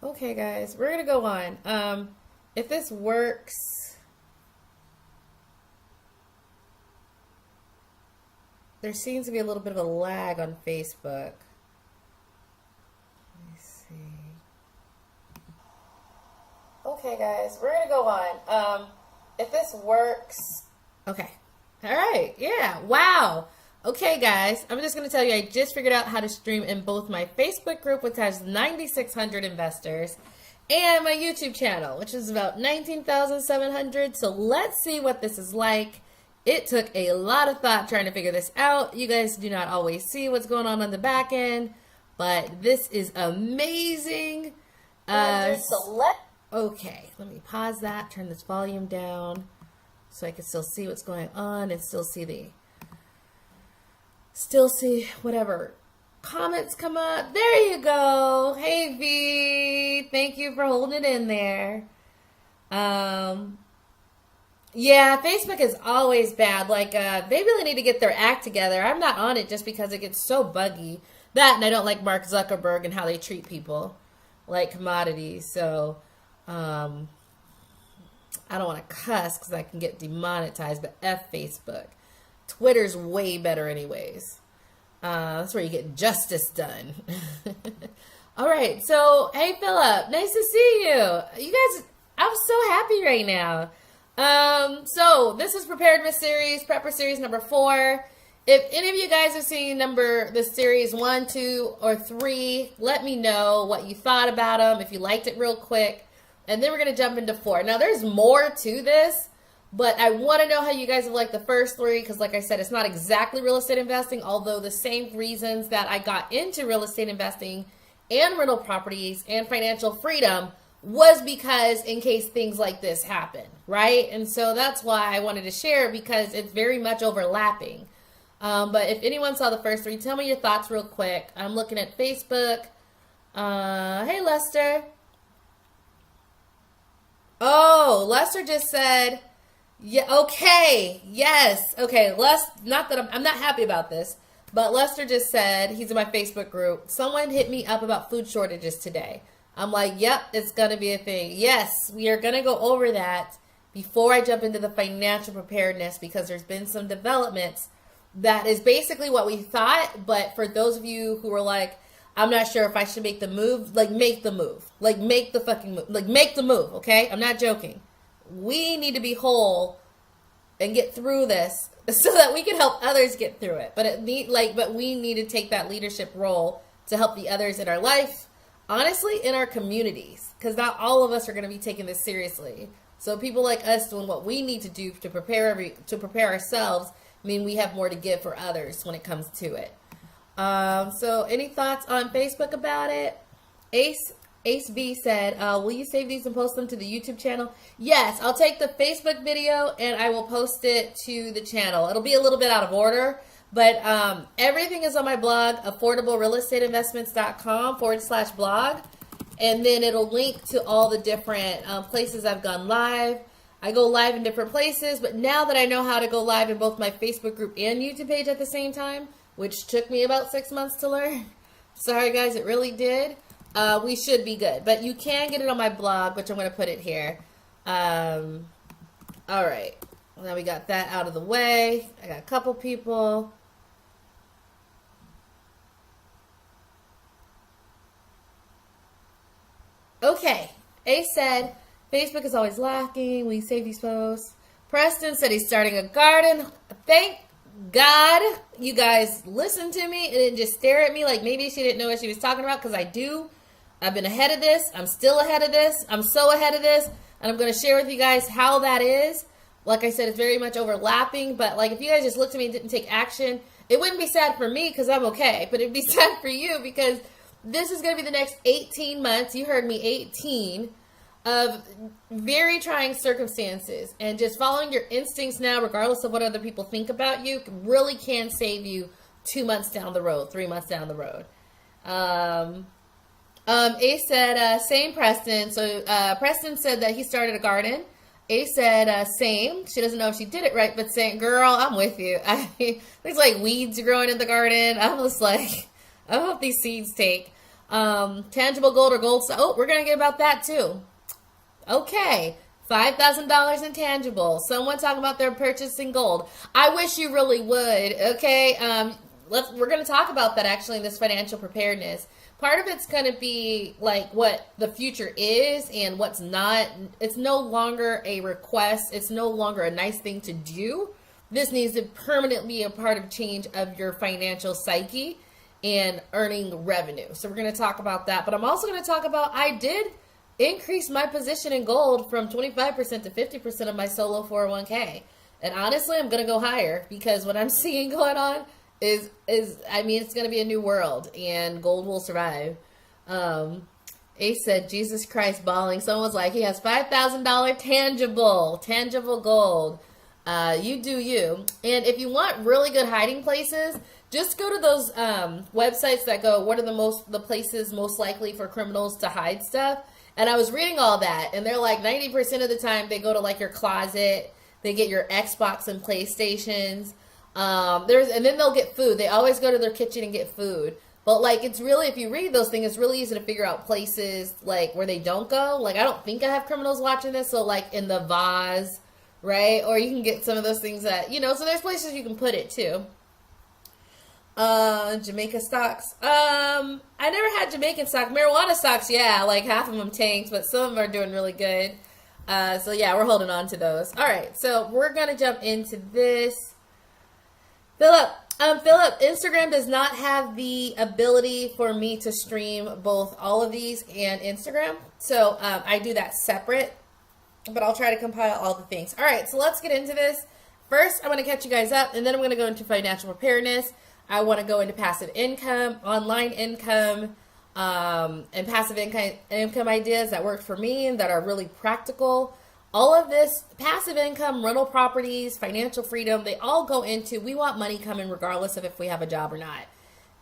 Okay, guys, we're gonna go on. If this works, there seems to be a little bit of a lag on Facebook. Let me see. Okay, guys, we're gonna go on. If this works, okay. All right, yeah, wow. Okay, guys, I'm just going to tell you, I just figured out how to stream in both my Facebook group, which has 9,600 investors, and my YouTube channel, which is about 19,700. So let's see what this is like. It took a lot of thought trying to figure this out. You guys do not always see what's going on the back end, but this is amazing. Okay, let me pause that, turn this volume down so I can still see what's going on and still see whatever comments come up. There you go. Hey V, thank you for holding it in there. Yeah, Facebook is always bad. Like, they really need to get their act together. I'm not on it just because it gets so buggy. That, and I don't like Mark Zuckerberg and how they treat people like commodities. So, I don't want to cuss because I can get demonetized, but F Facebook. Twitter's way better anyways. That's where you get justice done. All right. So, hey, Philip. Nice to see you. You guys, I'm so happy right now. So, this is Preparedness series, Prepper series number 4. If any of you guys have seen the series 1, 2, or 3, let me know what you thought about them, if you liked it real quick. And then we're going to jump into 4. Now, there's more to this. But I want to know how you guys have liked the first 3 because, like I said, it's not exactly real estate investing, although the same reasons that I got into real estate investing and rental properties and financial freedom was because in case things like this happen, right? And so that's why I wanted to share because it's very much overlapping. But if anyone saw the first 3, tell me your thoughts real quick. I'm looking at Facebook. Hey, Lester. Oh, Lester just said... Yeah, okay, yes, okay, not that I'm not happy about this, but Lester just said, he's in my Facebook group, someone hit me up about food shortages today. I'm like, yep, it's going to be a thing. Yes, we are going to go over that before I jump into the financial preparedness because there's been some developments that is basically what we thought, but for those of you who are like, I'm not sure if I should make the move, like make the move, like make the fucking move, like make the move, okay? I'm not joking. We need to be whole and get through this so that we can help others get through it. But we need to take that leadership role to help the others in our life, honestly, in our communities, because not all of us are going to be taking this seriously. So people like us doing what we need to do to prepare ourselves mean we have more to give for others when it comes to it. So any thoughts on Facebook about it? Ace B said, will you save these and post them to the YouTube channel? Yes, I'll take the Facebook video and I will post it to the channel. It'll be a little bit out of order, but everything is on my blog, affordablerealestateinvestments.com/blog. And then it'll link to all the different places I've gone live. I go live in different places, but now that I know how to go live in both my Facebook group and YouTube page at the same time, which took me about 6 months to learn. Sorry guys, it really did. We should be good, but you can get it on my blog, which I'm going to put it here. All right. Now we got that out of the way. I got a couple people. Okay. Ace said, Facebook is always lacking. Will you save these posts? Preston said he's starting a garden. Thank God you guys listened to me and didn't just stare at me like maybe she didn't know what she was talking about, because I do. I've been ahead of this. I'm still ahead of this. I'm so ahead of this. And I'm going to share with you guys how that is. Like I said, it's very much overlapping. But like if you guys just looked at me and didn't take action, it wouldn't be sad for me because I'm okay. But it'd be sad for you because this is going to be the next 18 months. You heard me, 18 of very trying circumstances. And just following your instincts now, regardless of what other people think about you, really can save you 2 months down the road, 3 months down the road. Ace said, same Preston. So Preston said that he started a garden. Ace said, same. She doesn't know if she did it right, but saying, girl, I'm with you. There's like weeds growing in the garden. I'm just like, I hope these seeds take. Tangible gold or gold. Oh, we're going to get about that too. Okay. $5,000 in tangible. Someone talking about their purchasing gold. I wish you really would. Okay. We're going to talk about that actually in this financial preparedness. Part of it's going to be like what the future is and what's not. It's no longer a request. It's no longer a nice thing to do. This needs to permanently be a part of change of your financial psyche and earning revenue. So we're going to talk about that. But I'm also going to talk about, I did increase my position in gold from 25% to 50% of my solo 401k. And honestly, I'm going to go higher because what I'm seeing going on is I mean, it's going to be a new world and gold will survive. Ace said, Jesus Christ, balling. Someone's like, he has $5,000 tangible gold. You do you. And if you want really good hiding places, just go to those websites that go, what are the places most likely for criminals to hide stuff? And I was reading all that, and they're like 90% of the time they go to like your closet, they get your Xbox and PlayStations. And then they'll get food. They always go to their kitchen and get food. But like, it's really, if you read those things, it's really easy to figure out places like where they don't go. Like, I don't think I have criminals watching this. So like in the vase, right? Or you can get some of those things that, so there's places you can put it too. Jamaica stocks. I never had Jamaican stock. Marijuana stocks, yeah, like half of them tanked, but some of them are doing really good. So yeah, we're holding on to those. All right, so we're going to jump into this. Philip, Instagram does not have the ability for me to stream both all of these and Instagram. So I do that separate, but I'll try to compile all the things. All right, so let's get into this. First, I'm going to catch you guys up, and then I'm going to go into financial preparedness. I want to go into passive income, online income, and passive income ideas that work for me and that are really practical. All of this, passive income, rental properties, financial freedom, they all go into, we want money coming regardless of if we have a job or not.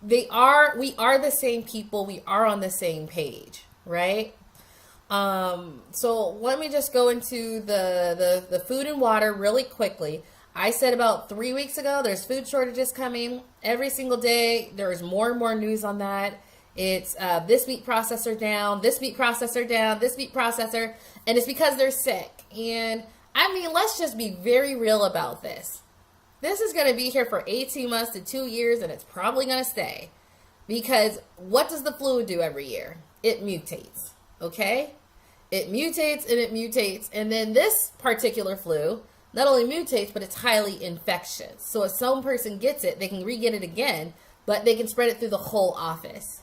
We are the same people. We are on the same page, right? So let me just go into the food and water really quickly. I said about 3 weeks ago, there's food shortages coming. Every single day, there's more and more news on that. It's this meat processor down, this meat processor down, this meat processor, and it's because they're sick. And I mean, let's just be very real about this. This is going to be here for 18 months to 2 years, and it's probably going to stay. Because what does the flu do every year? It mutates, okay? It mutates and it mutates. And then this particular flu not only mutates, but it's highly infectious. So if some person gets it, they can re-get it again, but they can spread it through the whole office.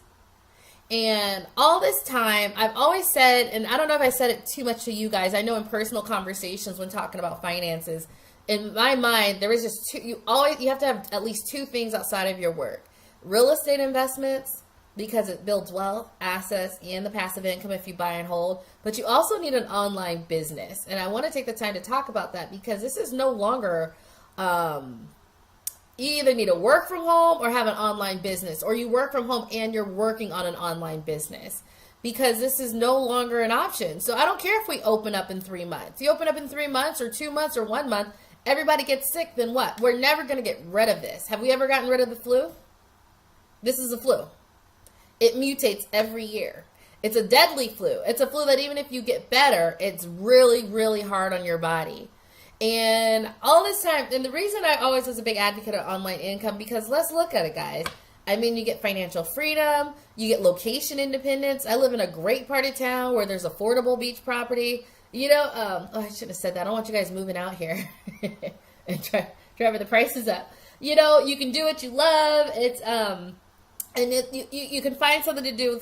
And all this time, I've always said, and I don't know if I said it too much to you guys, I know in personal conversations when talking about finances, in my mind, there is just you have to have at least two things outside of your work. Real estate investments, because it builds wealth, assets, and the passive income if you buy and hold. But you also need an online business. And I want to take the time to talk about that because this is no longer, you either need to work from home or have an online business, or you work from home and you're working on an online business, because this is no longer an option. So I don't care if we open up in 3 months. You open up in 3 months or 2 months or 1 month, everybody gets sick, then what? We're never going to get rid of this. Have we ever gotten rid of the flu? This is a flu. It mutates every year. It's a deadly flu. It's a flu that even if you get better, it's really, really hard on your body. And all this time, and the reason I always was a big advocate of online income, because let's look at it, guys. I mean, you get financial freedom, you get location independence. I live in a great part of town where there's affordable beach property. I shouldn't have said that. I don't want you guys moving out here and driving the prices up. You can do what you love. It's, and you can find something to do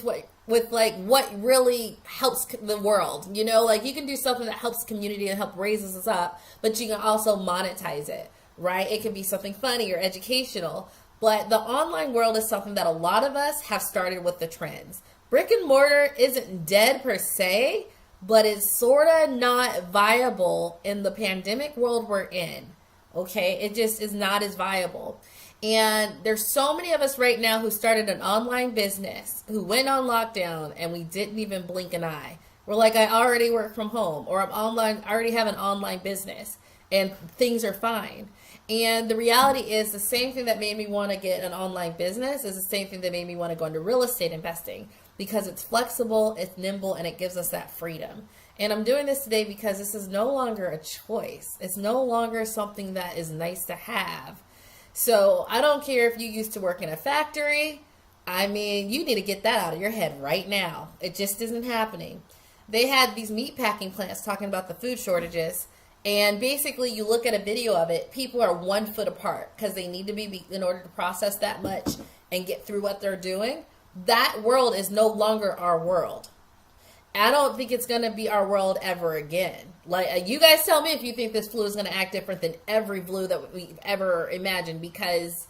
with what really helps the world. You can do something that helps the community and help raises us up, but you can also monetize it, right? It can be something funny or educational. But the online world is something that a lot of us have started with the trends. Brick and mortar isn't dead per se, but it's sort of not viable in the pandemic world we're in. Okay, it just is not as viable. And there's so many of us right now who started an online business, who went on lockdown, and we didn't even blink an eye. We're like, I already work from home, or I'm online, I already have an online business, and things are fine. And the reality is the same thing that made me want to get an online business is the same thing that made me want to go into real estate investing. because it's flexible, it's nimble, and it gives us that freedom. And I'm doing this today because this is no longer a choice. It's no longer something that is nice to have. So I don't care if you used to work in a factory. I mean, you need to get that out of your head right now. It just isn't happening. They had these meat packing plants talking about the food shortages. And basically, you look at a video of it, people are 1 foot apart because they need to be in order to process that much and get through what they're doing. That world is no longer our world. I don't think it's going to be our world ever again. Like, you guys tell me if you think this flu is going to act different than every flu that we've ever imagined, because,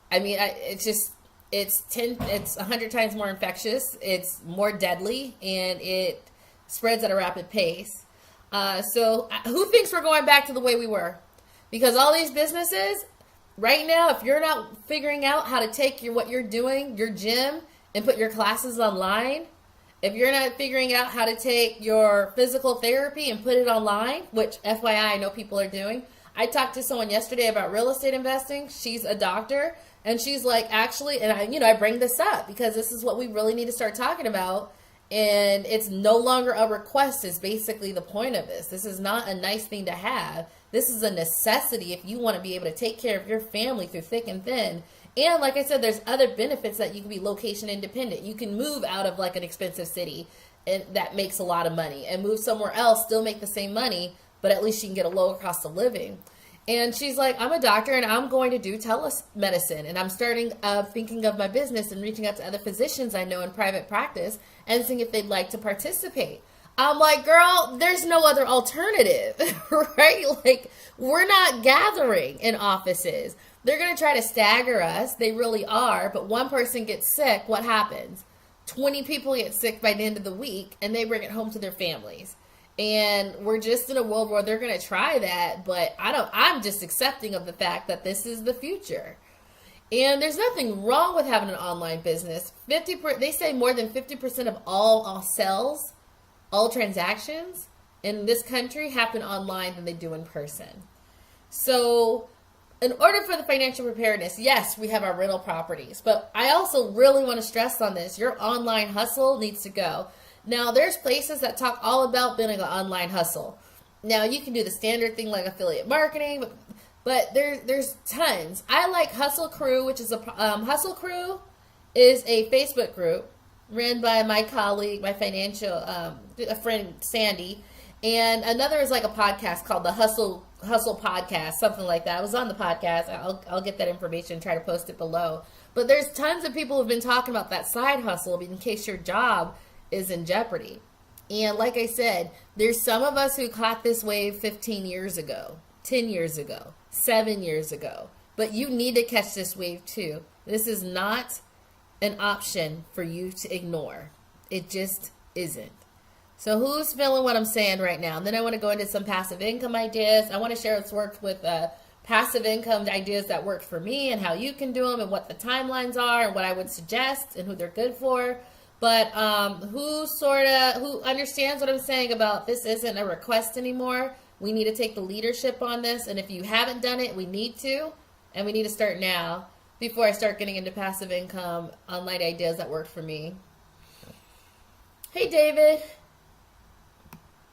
I mean, it's 100 times more infectious, it's more deadly, and it spreads at a rapid pace. So who thinks we're going back to the way we were? Because all these businesses, right now, if you're not figuring out how to take what you're doing, your gym, and put your classes online, if you're not figuring out how to take your physical therapy and put it online, which FYI, I know people are doing. I talked to someone yesterday about real estate investing. She's a doctor, and she's like, actually, and I bring this up because this is what we really need to start talking about. And it's no longer a request is basically the point of this. This is not a nice thing to have. This is a necessity if you want to be able to take care of your family through thick and thin. And like I said, there's other benefits that you can be location independent. You can move out of like an expensive city and that makes a lot of money and move somewhere else, still make the same money, but at least you can get a lower cost of living. And she's like, I'm a doctor and I'm going to do telemedicine. And I'm starting thinking of my business and reaching out to other physicians I know in private practice and seeing if they'd like to participate. I'm like, girl, there's no other alternative, right? Like, we're not gathering in offices. They're going to try to stagger us. They really are. But one person gets sick, what happens? 20 people get sick by the end of the week and they bring it home to their families. And we're just in a world where they're going to try that, but I'm just accepting of the fact that this is the future. And there's nothing wrong with having an online business. They say more than 50% of all sales, all transactions in this country happen online than they do in person. So in order for the financial preparedness, yes, we have our rental properties, but I also really want to stress on this. Your online hustle needs to go. Now, there's places that talk all about building an online hustle. Now, you can do the standard thing like affiliate marketing, but there's tons. I like Hustle Crew, which is Hustle Crew is a Facebook group run by my colleague, my financial a friend Sandy, and another is like a podcast called the Hustle Podcast, something like that. I was on the podcast. I'll get that information, try to post it below. But there's tons of people who've been talking about that side hustle in case your job is in jeopardy. And like I said, there's some of us who caught this wave 15 years ago, 10 years ago, 7 years ago. But you need to catch this wave too. This is not an option for you to ignore. It just isn't. So who's feeling what I'm saying right now? And then I want to go into some passive income ideas. I want to share what's worked with passive income ideas that worked for me and how you can do them and what the timelines are and what I would suggest and who they're good for. But who understands what I'm saying about this isn't a request anymore. We need to take the leadership on this. And if you haven't done it, we need to. And we need to start now before I start getting into passive income online ideas that work for me. Hey, David.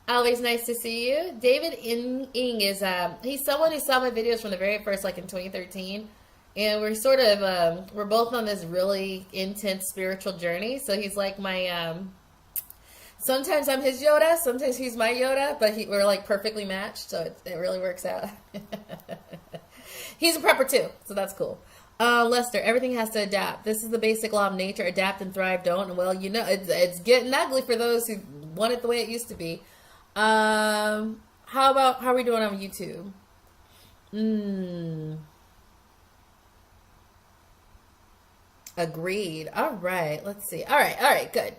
Always nice to see you. David Ing is, he's someone who saw my videos from the very first, like in 2013. And we're sort of, we're both on this really intense spiritual journey. So he's like my, sometimes I'm his Yoda, sometimes he's my Yoda, but we're like perfectly matched. So it really works out. He's a prepper too, so that's cool. Lester, everything has to adapt. This is the basic law of nature. Adapt and thrive don't. And well, you know, it's getting ugly for those who want it the way it used to be. How are we doing on YouTube? Agreed. All right. Let's see. All right. Good.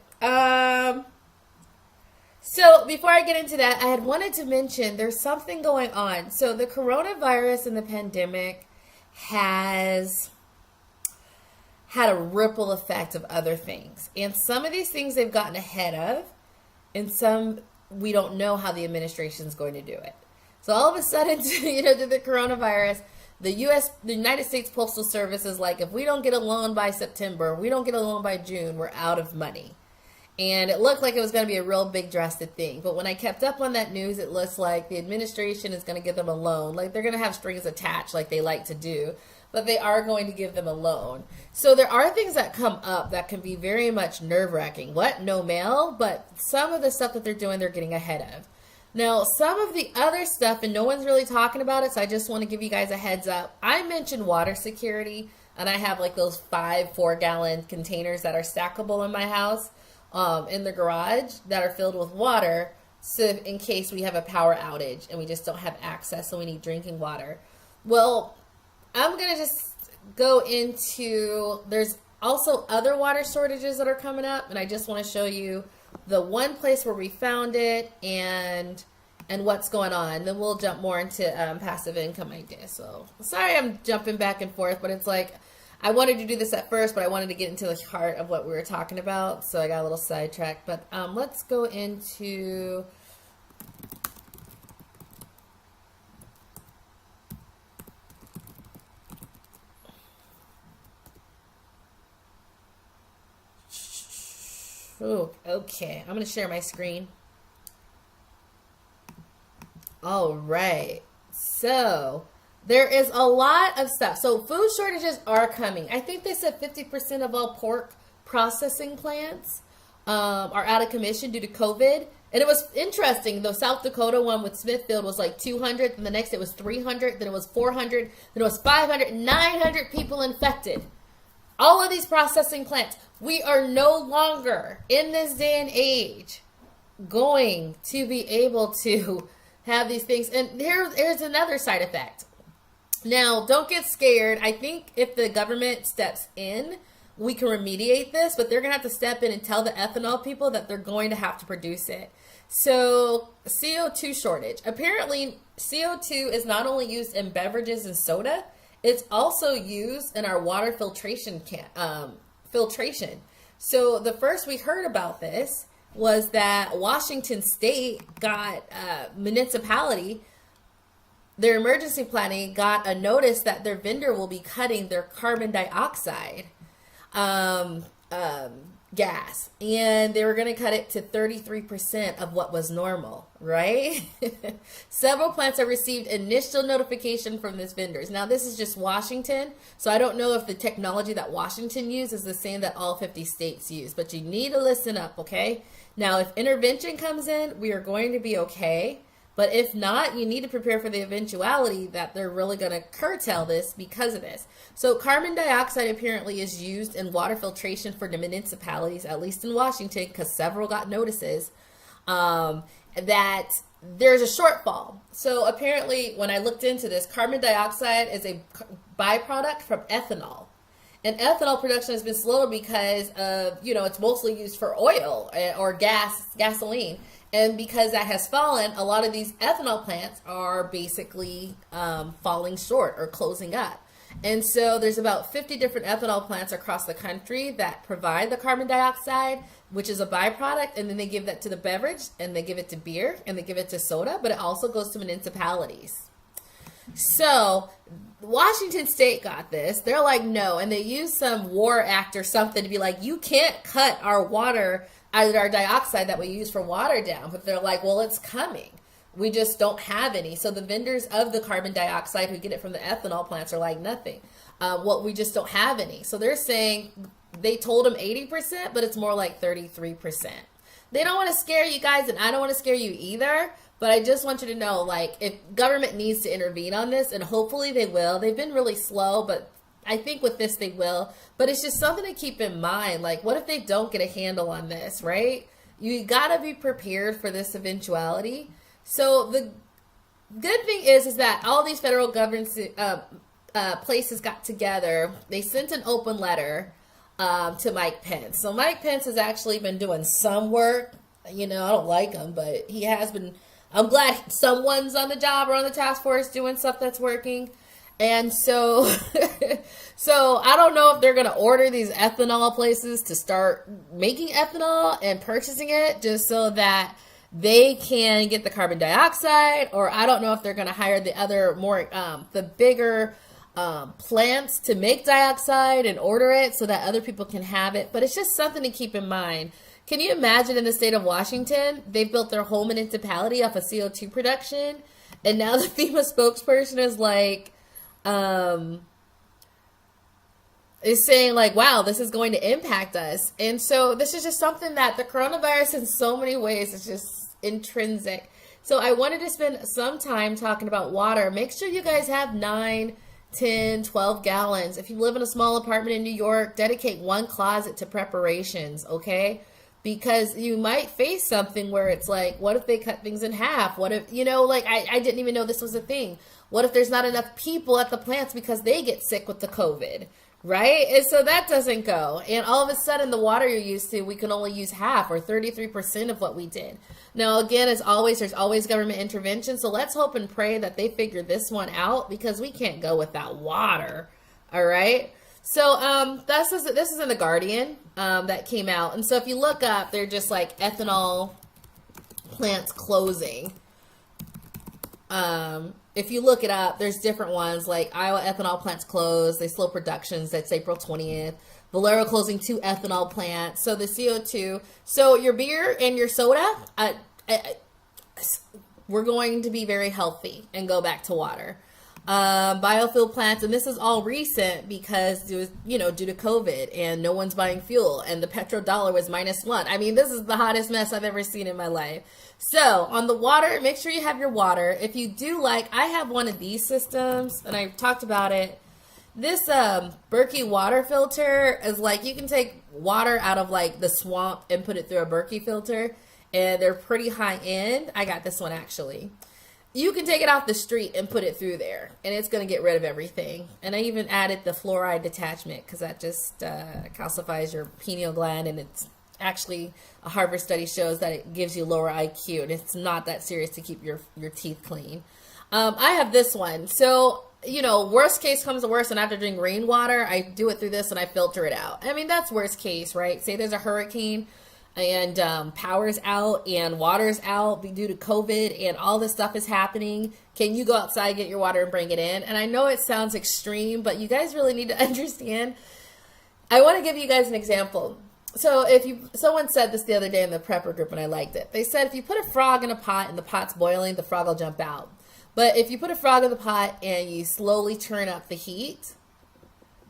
So before I get into that, I had wanted to mention there's something going on. So the coronavirus and the pandemic has had a ripple effect of other things. And some of these things they've gotten ahead of, and some we don't know how the administration is going to do it. So all of a sudden, you know, to the coronavirus, the United States Postal Service is like, if we don't get a loan by September, we don't get a loan by June, we're out of money. And it looked like it was going to be a real big drastic thing. But when I kept up on that news, it looks like the administration is going to give them a loan. Like they're going to have strings attached like they like to do. But they are going to give them a loan. So there are things that come up that can be very much nerve-wracking. What? No mail? But some of the stuff that they're doing, they're getting ahead of. Now, some of the other stuff, and no one's really talking about it, so I just want to give you guys a heads up. I mentioned water security, and I have like those 5 4-gallon containers that are stackable in my house. In the garage that are filled with water, so in case we have a power outage and we just don't have access, so we need drinking water. Well, I'm going to just go into, there's also other water shortages that are coming up, and I just want to show you the one place where we found it and what's going on. Then we'll jump more into passive income ideas. So sorry I'm jumping back and forth, but it's like, I wanted to do this at first, but I wanted to get into the heart of what we were talking about, so I got a little sidetracked. But let's go into okay. I'm going to share my screen. All right. So there is a lot of stuff. So food shortages are coming. I think they said 50% of all pork processing plants are out of commission due to COVID. And it was interesting. The South Dakota one with Smithfield was like 200. And the next it was 300. Then it was 400. Then it was 500. 900 people infected. All of these processing plants. We are no longer, in this day and age, going to be able to have these things. And there's another side effect. Now, don't get scared. I think if the government steps in, we can remediate this, but they're going to have to step in and tell the ethanol people that they're going to have to produce it. So, CO2 shortage. Apparently, CO2 is not only used in beverages and soda, it's also used in our water filtration. So, the first we heard about this was that Washington State got municipality, their emergency planning got a notice that their vendor will be cutting their carbon dioxide gas. And they were going to cut it to 33% of what was normal, right? Several plants have received initial notification from these vendors. Now, this is just Washington, so I don't know if the technology that Washington used is the same that all 50 states use, but you need to listen up, okay? Now, if intervention comes in, we are going to be okay. But if not, you need to prepare for the eventuality that they're really going to curtail this because of this. So carbon dioxide apparently is used in water filtration for the municipalities, at least in Washington, because several got notices that there's a shortfall. So apparently, when I looked into this, carbon dioxide is a byproduct from ethanol. And ethanol production has been slower because of, it's mostly used for oil or gasoline. And because that has fallen, a lot of these ethanol plants are basically falling short or closing up. And so there's about 50 different ethanol plants across the country that provide the carbon dioxide, which is a byproduct. And then they give that to the beverage, and they give it to beer, and they give it to soda, but it also goes to municipalities. So Washington State got this. They're like, no. And they used some war act or something to be like, you can't cut our water, our dioxide that we use for water down. But they're like, well, it's coming. We just don't have any. So the vendors of the carbon dioxide who get it from the ethanol plants are like, nothing. Well, we just don't have any. So they're saying they told them 80%, but it's more like 33%. They don't want to scare you guys, and I don't want to scare you either. But I just want you to know, like, if government needs to intervene on this, and hopefully they will. They've been really slow, but I think with this they will. But it's just something to keep in mind. Like, what if they don't get a handle on this, right? You got to be prepared for this eventuality. So the good thing is that all these federal government places got together. They sent an open letter to Mike Pence. So Mike Pence has actually been doing some work. I don't like him, but he has been. I'm glad someone's on the job or on the task force doing stuff that's working. And so, so I don't know if they're going to order these ethanol places to start making ethanol and purchasing it just so that they can get the carbon dioxide, or I don't know if they're going to hire the other more, the bigger plants to make dioxide and order it so that other people can have it. But it's just something to keep in mind. Can you imagine in the state of Washington, they've built their whole municipality off of CO2 production, and now the FEMA spokesperson is like, is saying like, wow, this is going to impact us. And so this is just something that the coronavirus in so many ways is just intrinsic. So I wanted to spend some time talking about water. Make sure you guys have 9, 10, 12 gallons. If you live in a small apartment in New York, dedicate one closet to preparations, okay? Because you might face something where it's like, what if they cut things in half? What if, like I didn't even know this was a thing. What if there's not enough people at the plants because they get sick with the COVID? Right? And so that doesn't go. And all of a sudden, the water you're used to, we can only use half or 33% of what we did. Now, again, as always, there's always government intervention. So let's hope and pray that they figure this one out, because we can't go without water. All right? So this is in The Guardian that came out. And so if you look up, they're just like ethanol plants closing. If you look it up, there's different ones, like Iowa ethanol plants closed. They slow productions. That's April 20th. Valero closing 2 ethanol plants. So the CO2. So your beer and your soda, we're going to be very healthy and go back to water. Biofuel plants, and this is all recent because due to COVID and no one's buying fuel, and the petrodollar was -1. I mean, this is the hottest mess I've ever seen in my life. So on the water, make sure you have your water. If you do, I have one of these systems, and I've talked about it. This Berkey water filter is like, you can take water out of like the swamp and put it through a Berkey filter, and they're pretty high end. I got this one actually. You can take it off the street and put it through there, and it's going to get rid of everything. And I even added the fluoride detachment because that just calcifies your pineal gland, and it's actually, a Harvard study shows that it gives you lower IQ, and it's not that serious to keep your teeth clean. I have this one. So, worst case comes to worst, and I have to drink rainwater. I do it through this, and I filter it out. I mean, that's worst case, right? Say there's a hurricane, and power's out and water's out due to COVID and all this stuff is happening. Can you go outside, get your water, and bring it in? And I know it sounds extreme, but you guys really need to understand. I want to give you guys an example. So someone said this the other day in the prepper group, and I liked it. They said if you put a frog in a pot and the pot's boiling, the frog will jump out. But if you put a frog in the pot and you slowly turn up the heat,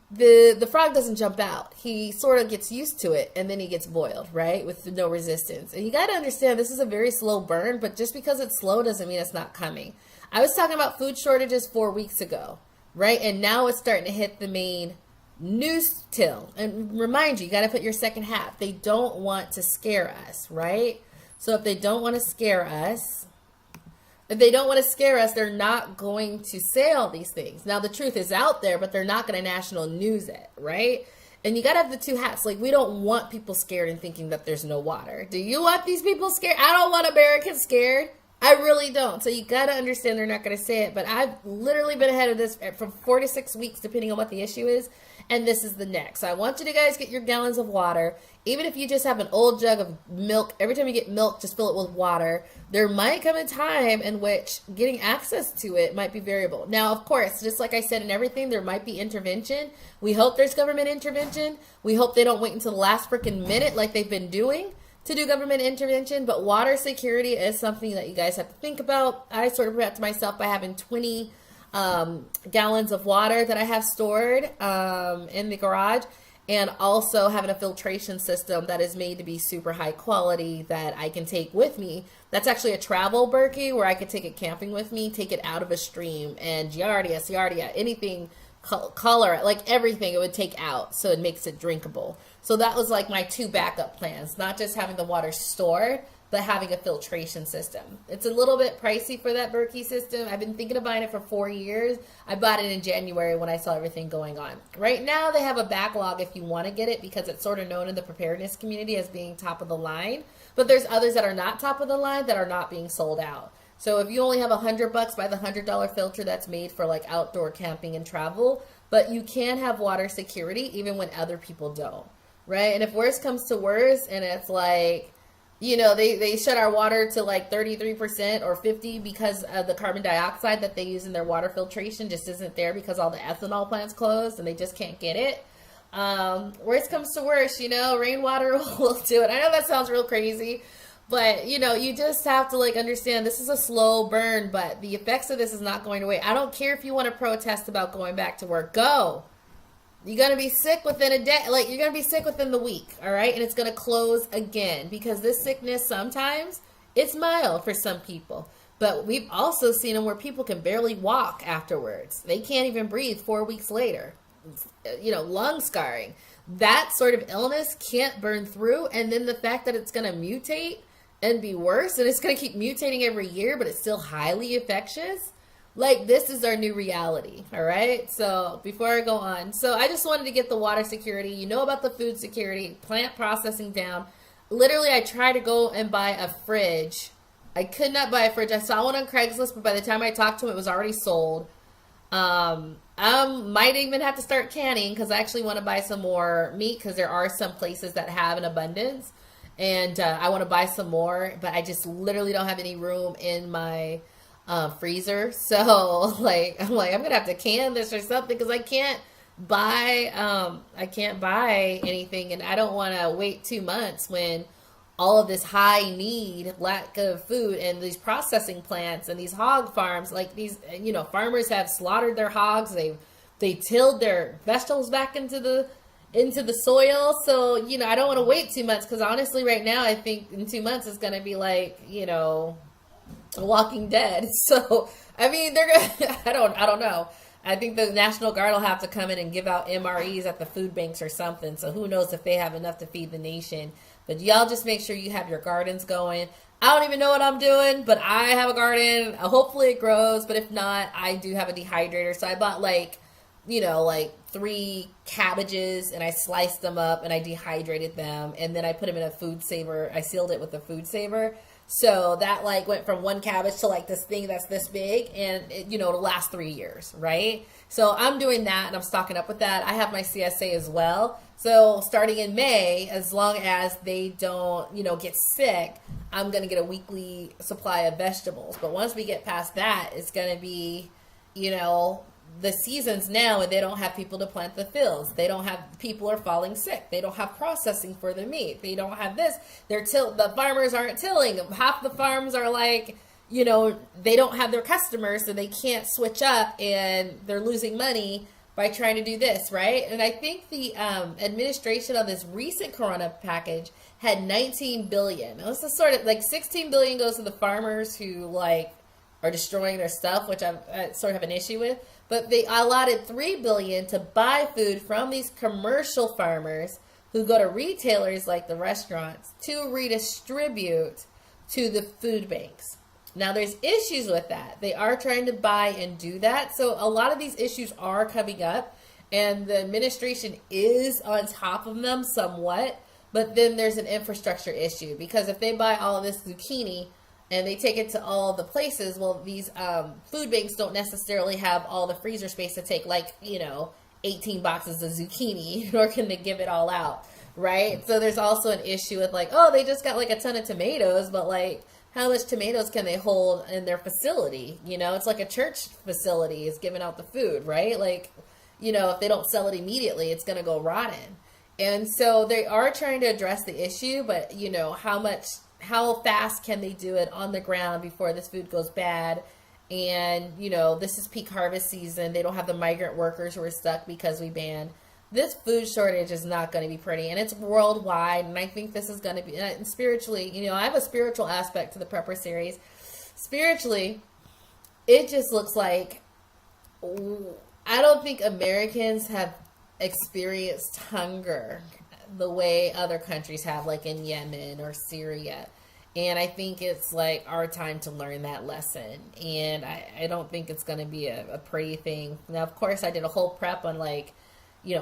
the frog doesn't jump out. He sort of gets used to it, and then he gets boiled, right, with no resistance. And you got to understand, this is a very slow burn, but just because it's slow doesn't mean it's not coming. I was talking about food shortages 4 weeks ago, right? And now it's starting to hit the main news till. And remind you got to put your second half. They don't want to scare us, right? So if they don't want to scare us, they're not going to say all these things. Now, the truth is out there, but they're not going to national news it, right? And you got to have the two hats. Like, we don't want people scared and thinking that there's no water. Do you want these people scared? I don't want Americans scared. I really don't. So you got to understand they're not going to say it. But I've literally been ahead of this for 4 to 6 weeks, depending on what the issue is. And this is the next. So I want you to guys get your gallons of water. Even if you just have an old jug of milk, every time you get milk, just fill it with water. There might come a time in which getting access to it might be variable. Now, of course, just like I said in everything, there might be intervention. We hope there's government intervention. We hope they don't wait until the last freaking minute like they've been doing to do government intervention. But water security is something that you guys have to think about. I sort of protect myself by having 20 gallons of water that I have stored in the garage, and also having a filtration system that is made to be super high quality that I can take with me. That's actually a travel Berkey where I could take it camping with me, take it out of a stream, and Giardia, anything, color, like everything it would take out, so it makes it drinkable. So that was like my 2 backup plans, not just having the water stored, but having a filtration system. It's a little bit pricey for that Berkey system. I've been thinking of buying it for 4 years. I bought it in January when I saw everything going on. Right now, they have a backlog if you want to get it, because it's sort of known in the preparedness community as being top of the line. But there's others that are not top of the line that are not being sold out. So if you only have $100, buy the $100 filter that's made for like outdoor camping and travel. But you can have water security even when other people don't, right? And if worse comes to worse, and it's like, they shut our water to like 33% or 50% because of the carbon dioxide that they use in their water filtration just isn't there because all the ethanol plants closed and they just can't get it. Worst comes to worst, rainwater will do it. I know that sounds real crazy, but you just have to like understand this is a slow burn, but the effects of this is not going away. I don't care if you want to protest about going back to work. Go. You're going to be sick within a day. Like, you're going to be sick within the week, all right? And it's going to close again because this sickness sometimes, it's mild for some people. But we've also seen them where people can barely walk afterwards. They can't even breathe 4 weeks later. Lung scarring. That sort of illness can't burn through. And then the fact that it's going to mutate and be worse, and it's going to keep mutating every year, but it's still highly infectious. Like, this is our new reality, all right? So before I go on, so I just wanted to get the water security, about the food security, plant processing down. Literally, I tried to go and buy a fridge. I could not buy a fridge. I saw one on Craigslist, but by the time I talked to him, it was already sold. I might even have to start canning because I actually want to buy some more meat because there are some places that have an abundance. And I want to buy some more, but I just literally don't have any room in my freezer. So I'm gonna have to can this or something because I can't buy anything, and I don't want to wait 2 months when all of this high need, lack of food, and these processing plants and these hog farms, like these, farmers have slaughtered their hogs. They tilled their vegetables back into the soil. So, I don't want to wait 2 months because honestly, right now, I think in 2 months it's going to be like, Walking Dead. So, I mean, they're gonna, I don't know. I think the National Guard will have to come in and give out MREs at the food banks or something. So who knows if they have enough to feed the nation. But y'all just make sure you have your gardens going. I don't even know what I'm doing, but I have a garden. Hopefully it grows. But if not, I do have a dehydrator. So I bought like 3 cabbages and I sliced them up and I dehydrated them. And then I put them in a food saver. I sealed it with a food saver. So that went from 1 cabbage to this thing that's this big, and it'll last 3 years, right? So I'm doing that and I'm stocking up with that. I have my CSA as well. So starting in May, as long as they don't, get sick, I'm going to get a weekly supply of vegetables. But once we get past that, it's going to be, the seasons now, and they don't have people to plant the fields. They don't have, people are falling sick. They don't have processing for the meat. They don't have this. The farmers aren't tilling. Half the farms are they don't have their customers, so they can't switch up, and they're losing money by trying to do this, right? And I think the administration on this recent Corona package had $19 billion. Now, this is sort of $16 billion goes to the farmers who are destroying their stuff, which I sort of have an issue with. But they allotted $3 billion to buy food from these commercial farmers who go to retailers like the restaurants to redistribute to the food banks. Now, there's issues with that. They are trying to buy and do that. So a lot of these issues are coming up, and the administration is on top of them somewhat. But then there's an infrastructure issue because if they buy all of this zucchini and they take it to all the places, well, these food banks don't necessarily have all the freezer space to take 18 boxes of zucchini, nor can they give it all out, right? So there's also an issue with they just got a ton of tomatoes, but how much tomatoes can they hold in their facility? It's like a church facility is giving out the food, right? If they don't sell it immediately, it's going to go rotten. And so they are trying to address the issue, but how fast can they do it on the ground before this food goes bad? And, this is peak harvest season. They don't have the migrant workers who are stuck because we banned. This food shortage is not going to be pretty, and it's worldwide. And I think this is going to be, and spiritually, I have a spiritual aspect to the Prepper series. Spiritually, it just looks like, I don't think Americans have experienced hunger the way other countries have, in Yemen or Syria. And I think it's our time to learn that lesson. And I don't think it's going to be a pretty thing. Now, of course, I did a whole prep on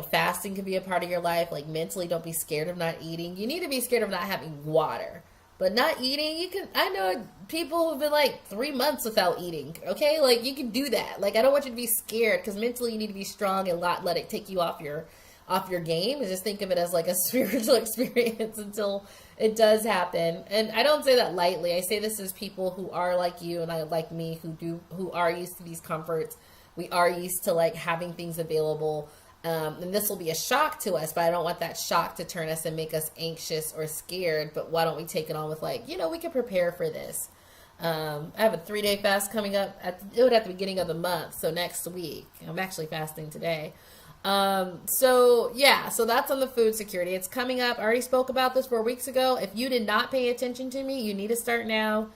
fasting can be a part of your life. Mentally, don't be scared of not eating. You need to be scared of not having water. But not eating, I know people who've been 3 months without eating. Okay? You can do that. I don't want you to be scared because mentally you need to be strong and not let it take you off your game, and just think of it as a spiritual experience until it does happen. And I don't say that lightly. I say this as people who are like you and like me, who are used to these comforts. We are used to having things available. And this will be a shock to us, but I don't want that shock to turn us and make us anxious or scared. But why don't we take it on with like, we can prepare for this. I have a 3-day fast coming up at the beginning of the month. So next week, I'm actually fasting today. So that's on the food security. It's coming up. I already spoke about this 4 weeks ago. If you did not pay attention to me, you need to start now.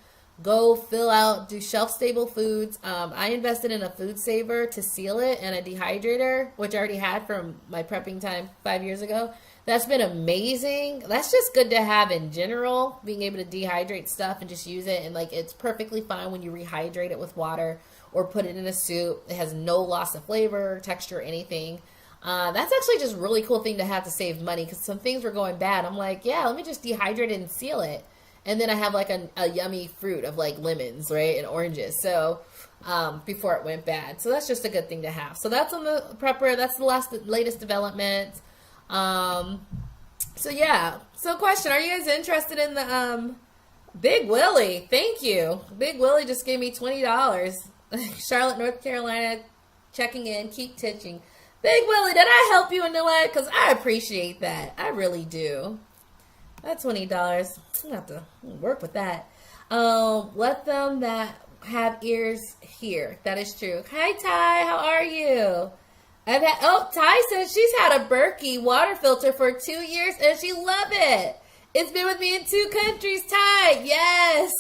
Go fill out, do shelf-stable foods. I invested in a food saver to seal it and a dehydrator, which I already had from my prepping time 5 years ago. That's been amazing. That's just good to have in general, being able to dehydrate stuff and just use it. And like, it's perfectly fine when you rehydrate it with water or put it in a soup. It has no loss of flavor, texture, anything. That's actually just a really cool thing to have to save money, because some things were going bad. I'm like, let me just dehydrate it and seal it. And then I have like a yummy fruit of like lemons, right, and oranges. So before it went bad. So that's just a good thing to have. So that's on the prepper. That's the latest development. So question, are you guys interested in the Big Willie? Thank you. Big Willie just gave me $20. Charlotte, North Carolina, checking in. Keep teaching. Big Willie, did I help you in the life? Because I appreciate that. I really do. That's $20. I'm going to have to work with that. Let them that have ears hear. That is true. Hi, Ty. How are you? Ty says she's had a Berkey water filter for 2 years and she loved it. It's been with me in 2 countries, Ty. Yes.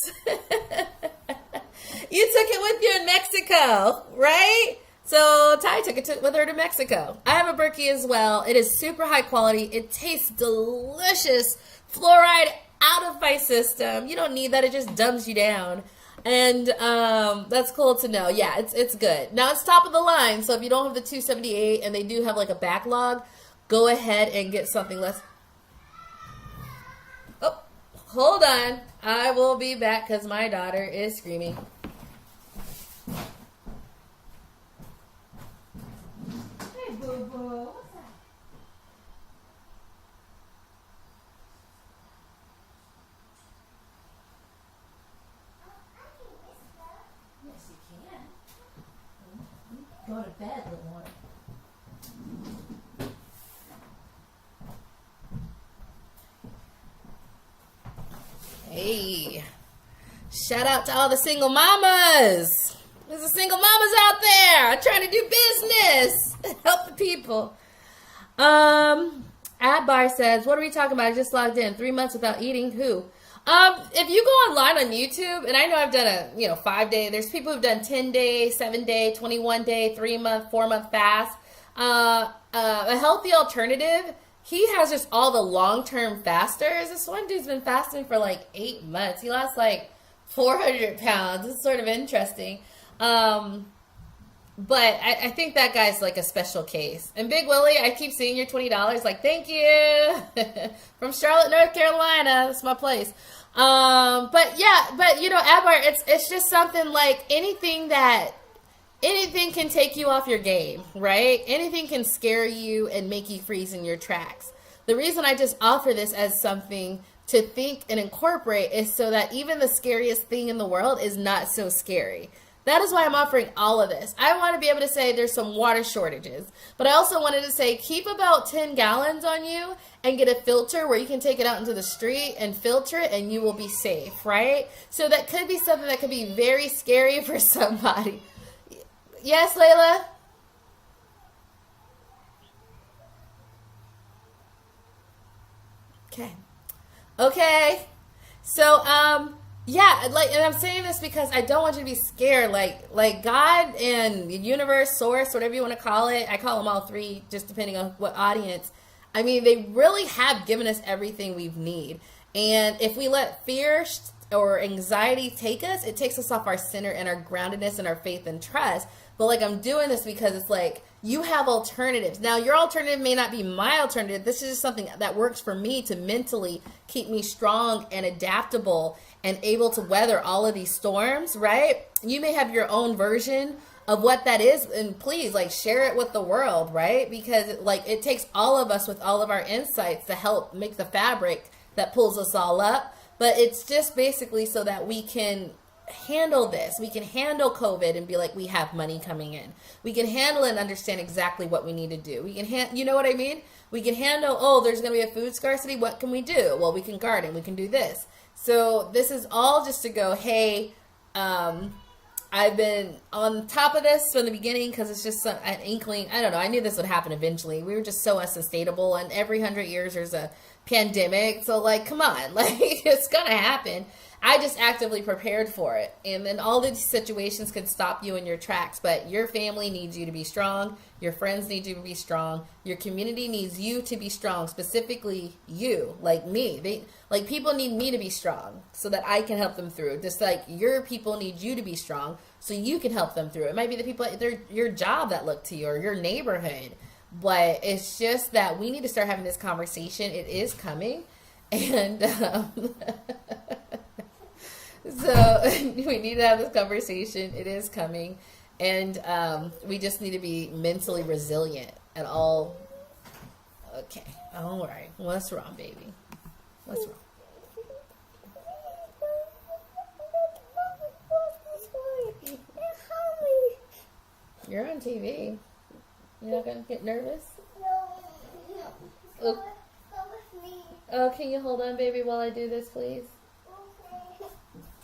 You took it with you in Mexico, right? So Ty took it with her to Mexico. I have a Berkey as well. It is super high quality. It tastes delicious. Fluoride out of my system. You don't need that. It just dumbs you down. And that's cool to know. Yeah, it's good. Now it's top of the line. So if you don't have the 278 and they do have like a backlog, go ahead and get something less. Oh, hold on. I will be back because my daughter is screaming. Hey, boo-boo. What's that? Yes, you can. Go to bed, little one. Hey, shout out to all the single mamas. There's a single mamas out there trying to do business, help the people. Adbar says, what are we talking about? I just logged in. 3 months without eating. Who? If you go online on YouTube, and I know I've done a 5 day. There's people who've done 10 day, 7 day, 21 day, 3 month, 4 month fast. A healthy alternative. He has just all the long-term fasters. This one dude's been fasting for like 8 months. He lost like 400 pounds. It's sort of interesting. But I think that guy's like a special case. And Big Willie, I keep seeing your $20. Like, thank you. From Charlotte, North Carolina. That's my place. But Adbar, it's just something like anything can take you off your game, right? Anything can scare you and make you freeze in your tracks. The reason I just offer this as something to think and incorporate is so that even the scariest thing in the world is not so scary. That is why I'm offering all of this. I want to be able to say there's some water shortages, but I also wanted to say keep about 10 gallons on you and get a filter where you can take it out into the street and filter it and you will be safe, right? So that could be something that could be very scary for somebody. Yes, Layla? Okay. So, and I'm saying this because I don't want you to be scared. Like God and the universe, source, whatever you want to call it. I call them all three, just depending on what audience. I mean, they really have given us everything we need. And if we let fear or anxiety take us, it takes us off our center and our groundedness and our faith and trust. But like, I'm doing this because it's like, you have alternatives. Now, your alternative may not be my alternative. This is just something that works for me to mentally keep me strong and adaptable and able to weather all of these storms, right? You may have your own version of what that is, and please, like, share it with the world, right? Because it takes all of us with all of our insights to help make the fabric that pulls us all up. But it's just basically so that we can handle this. We can handle COVID and be like, we have money coming in. We can handle it and understand exactly what we need to do. We can you know what I mean? We can handle, oh, there's going to be a food scarcity. What can we do? Well, we can garden. We can do this. So this is all just to go, hey, I've been on top of this from the beginning because it's just an inkling. I don't know. I knew this would happen eventually. We were just so unsustainable, and every 100 years there's a pandemic. So, like, come on. Like, it's going to happen. I just actively prepared for it. And then all these situations can stop you in your tracks. But your family needs you to be strong. Your friends need you to be strong. Your community needs you to be strong. Specifically you, like me. People need me to be strong so that I can help them through. Just like your people need you to be strong so you can help them through. It might be the people at your job that look to you or your neighborhood. But it's just that we need to start having this conversation. It is coming. And so we need to have this conversation. It is coming. And we just need to be mentally resilient at all. Okay. All right. What's wrong, baby? What's wrong? You're on TV. You're not going to get nervous? No. Oh, can you hold on, baby, while I do this, please?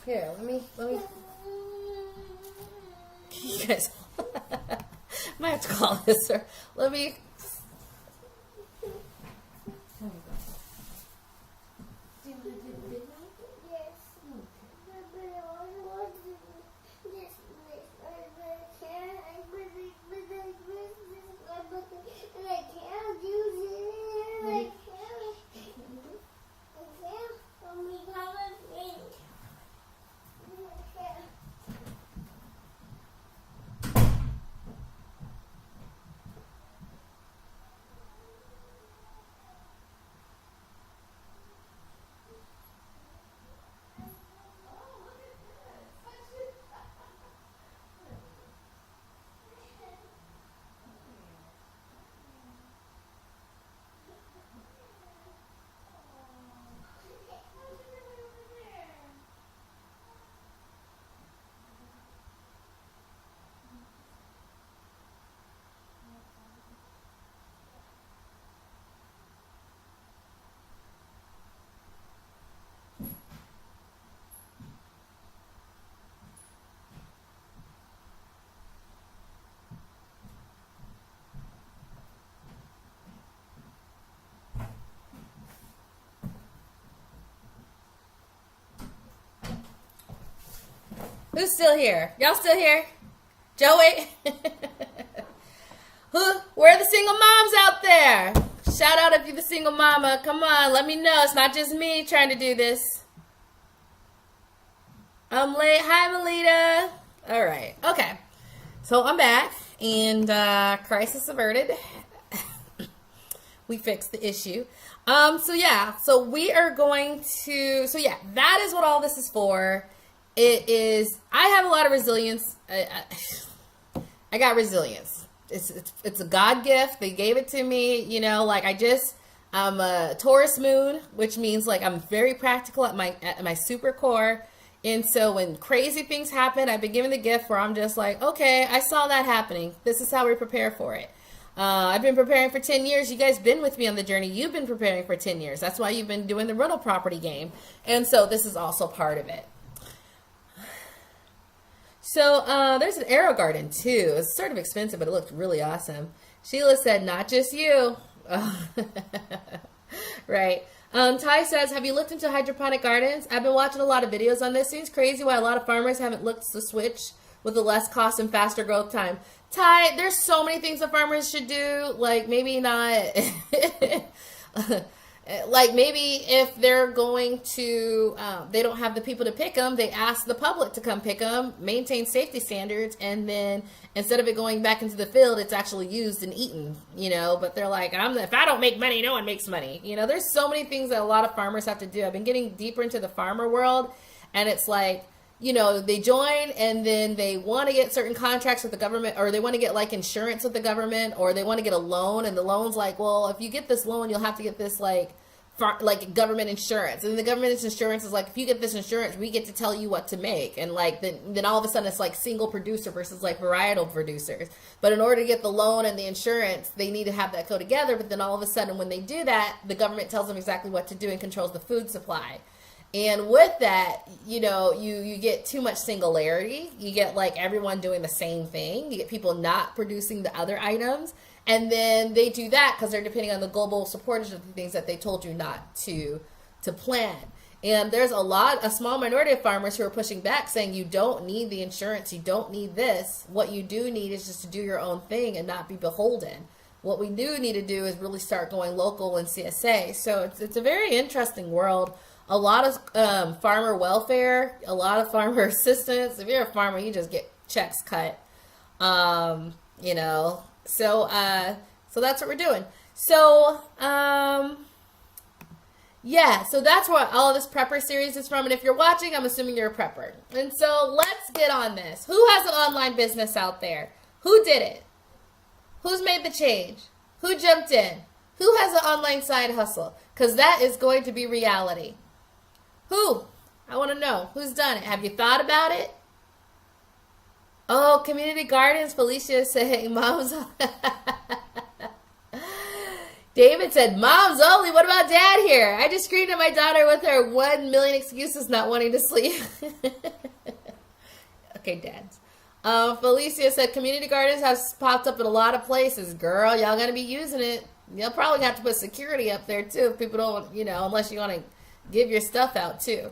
Here, let me. You guys, I might have to call this, sir. Let me. Who's still here? Y'all still here? Joey? Where are the single moms out there? Shout out if you're the single mama. Come on, let me know. It's not just me trying to do this. I'm late. Hi, Melita. All right. Okay. So I'm back, and crisis averted. We fixed the issue. So we are going to, that is what all this is for. It is, I have a lot of resilience. I got resilience. It's a God gift. They gave it to me, I'm a Taurus moon, which means like I'm very practical at my super core. And so when crazy things happen, I've been given the gift where I'm just like, okay, I saw that happening. This is how we prepare for it. I've been preparing for 10 years. You guys been with me on the journey. You've been preparing for 10 years. That's why you've been doing the rental property game. And so this is also part of it. So there's an arrow garden too. It's sort of expensive, but it looked really awesome. Sheila said, not just you. Right. Ty says, have you looked into hydroponic gardens? I've been watching a lot of videos on this. Seems crazy why a lot of farmers haven't looked to switch with the less cost and faster growth time. Ty, there's so many things that farmers should do. Like maybe not... Like maybe if they're going to, they don't have the people to pick them, they ask the public to come pick them, maintain safety standards, and then instead of it going back into the field, it's actually used and eaten, but they're like, if I don't make money, no one makes money. There's so many things that a lot of farmers have to do. I've been getting deeper into the farmer world, and it's like, they join and then they want to get certain contracts with the government, or they want to get like insurance with the government, or they want to get a loan, and the loan's like, well, if you get this loan, you'll have to get this like like government insurance, and then the government insurance is like, if you get this insurance, we get to tell you what to make, and like then all of a sudden it's like single producer versus like varietal producers. But in order to get the loan and the insurance, they need to have that go together. But then all of a sudden when they do that, the government tells them exactly what to do and controls the food supply. And with that, you know, you get too much singularity. You get like everyone doing the same thing. You get people not producing the other items. And then they do that because they're depending on the global supporters of the things that they told you not to plant. And there's a small minority of farmers who are pushing back saying you don't need the insurance, you don't need this. What you do need is just to do your own thing and not be beholden. What we do need to do is really start going local and CSA. So it's a very interesting world. A lot of farmer welfare, a lot of farmer assistance. If you're a farmer, you just get checks cut, you know. So that's what we're doing. So, yeah, so that's what all of this prepper series is from. And if you're watching, I'm assuming you're a prepper. And so let's get on this. Who has an online business out there? Who did it? Who's made the change? Who jumped in? Who has an online side hustle? Because that is going to be reality. Who? I want to know. Who's done it? Have you thought about it? Oh, community gardens. Felicia is saying moms. David said, moms only. What about dad here? I just screamed at my daughter with her 1 million excuses not wanting to sleep. Okay, dads. Felicia said, community gardens has popped up in a lot of places. Girl, y'all got to be using it. You'll probably have to put security up there, too, if people don't, you know, unless you want to give your stuff out, too.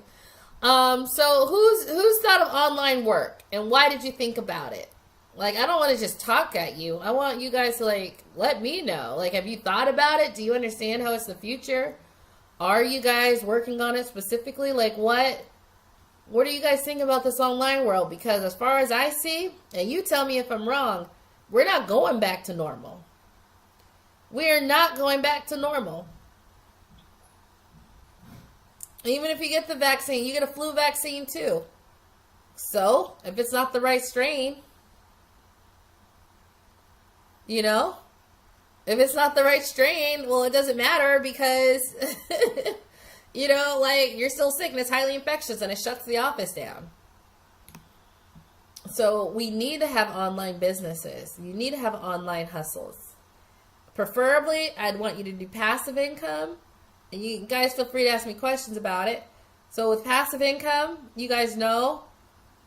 So who's thought of online work, and why did you think about it? Like, I don't want to just talk at you. I want you guys to, like, let me know. Like, have you thought about it? Do you understand how it's the future? Are you guys working on it specifically? Like, what do you guys think about this online world? Because as far as I see, and you tell me if I'm wrong, we're not going back to normal. We are not going back to normal. Even if you get the vaccine, you get a flu vaccine too. So, if it's not the right strain, you know, if it's not the right strain, well, it doesn't matter because, you know, like, you're still sick and it's highly infectious and it shuts the office down. So, we need to have online businesses. You need to have online hustles. Preferably, I'd want you to do passive income. And you guys feel free to ask me questions about it. So with passive income, you guys know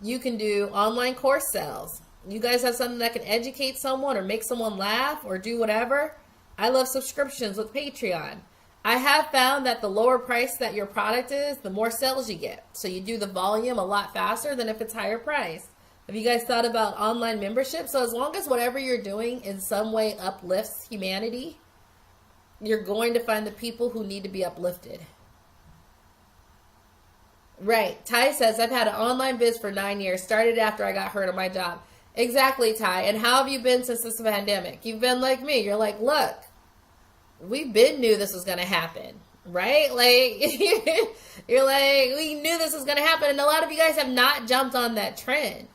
you can do online course sales. You guys have something that can educate someone or make someone laugh or do whatever. I love subscriptions with Patreon. I have found that the lower price that your product is, the more sales you get. So you do the volume a lot faster than if it's higher price. Have you guys thought about online membership? So as long as whatever you're doing in some way uplifts humanity, you're going to find the people who need to be uplifted. Right. Ty says, I've had an online biz for 9 years. Started after I got hurt on my job. Exactly, Ty. And how have you been since this pandemic? You've been like me. You're like, look, we knew this was going to happen. Right? Like, you're like, we knew this was going to happen. And a lot of you guys have not jumped on that trend.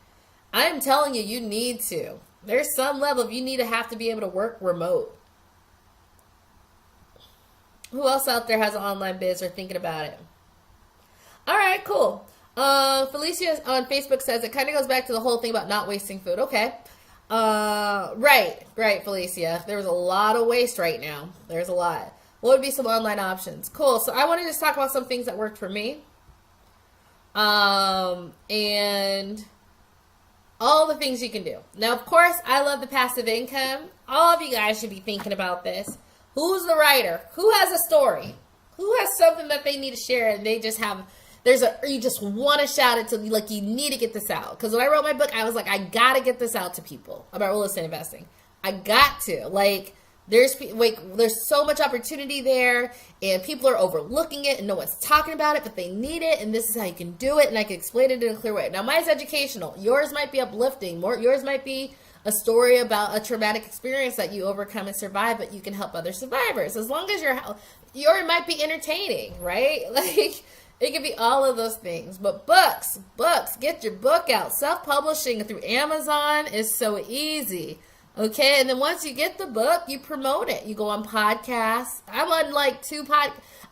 I'm telling you, you need to. There's some level of you need to have to be able to work remote. Who else out there has an online biz or thinking about it? All right, cool. Felicia on Facebook says it kind of goes back to the whole thing about not wasting food. Okay. Right, Felicia. There's a lot of waste right now. There's a lot. What would be some online options? Cool. So I want to just talk about some things that worked for me. And all the things you can do. Now, of course, I love the passive income. All of you guys should be thinking about this. Who's the writer? Who has a story? Who has something that they need to share and they just have, you just want to shout it to, like, you need to get this out. Because when I wrote my book, I was like, I got to get this out to people about real estate investing. I got to. Like, there's so much opportunity there and people are overlooking it and no one's talking about it, but they need it and this is how you can do it and I can explain it in a clear way. Now, mine's educational. Yours might be uplifting. Yours might be a story about a traumatic experience that you overcome and survive, but you can help other survivors. As long as yours might be entertaining, right? Like, it could be all of those things. But books, get your book out. Self-publishing through Amazon is so easy. Okay, and then once you get the book, you promote it. You go on podcasts. I'm on like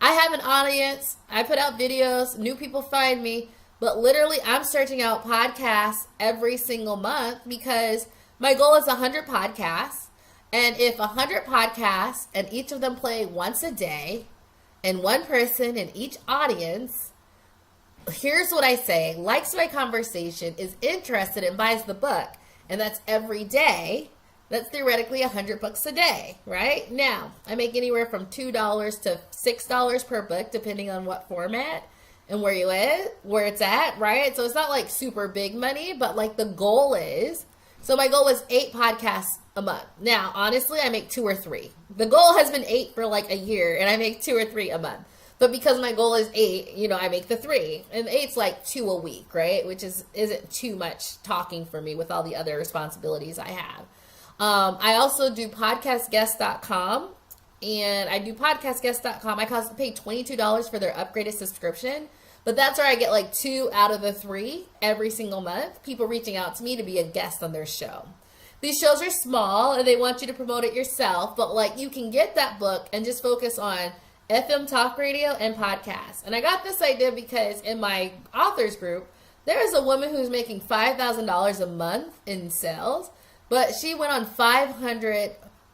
I have an audience. I put out videos. New people find me. But literally, I'm searching out podcasts every single month because my goal is 100 podcasts. And if 100 podcasts and each of them play once a day and one person in each audience, here's what I say, likes my conversation, is interested and buys the book, and that's every day, that's theoretically 100 books a day, right? Now, I make anywhere from $2 to $6 per book, depending on what format and where it's at, right? So it's not like super big money, but like the goal is, so my goal was 8 podcasts a month. Now, honestly, I make 2 or 3. The goal has been 8 for like a year, and I make 2 or 3 a month. But because my goal is 8, I make the 3. And 8's like 2 a week, right? Which isn't too much talking for me with all the other responsibilities I have. I also do podcastguest.com, and I do podcastguest.com. I pay $22 for their upgraded subscription, but that's where I get like 2 out of the 3 every single month. People reaching out to me to be a guest on their show. These shows are small, and they want you to promote it yourself, but like you can get that book and just focus on FM talk radio and podcasts. And I got this idea because in my authors group, there is a woman who's making $5,000 a month in sales, but she went on 500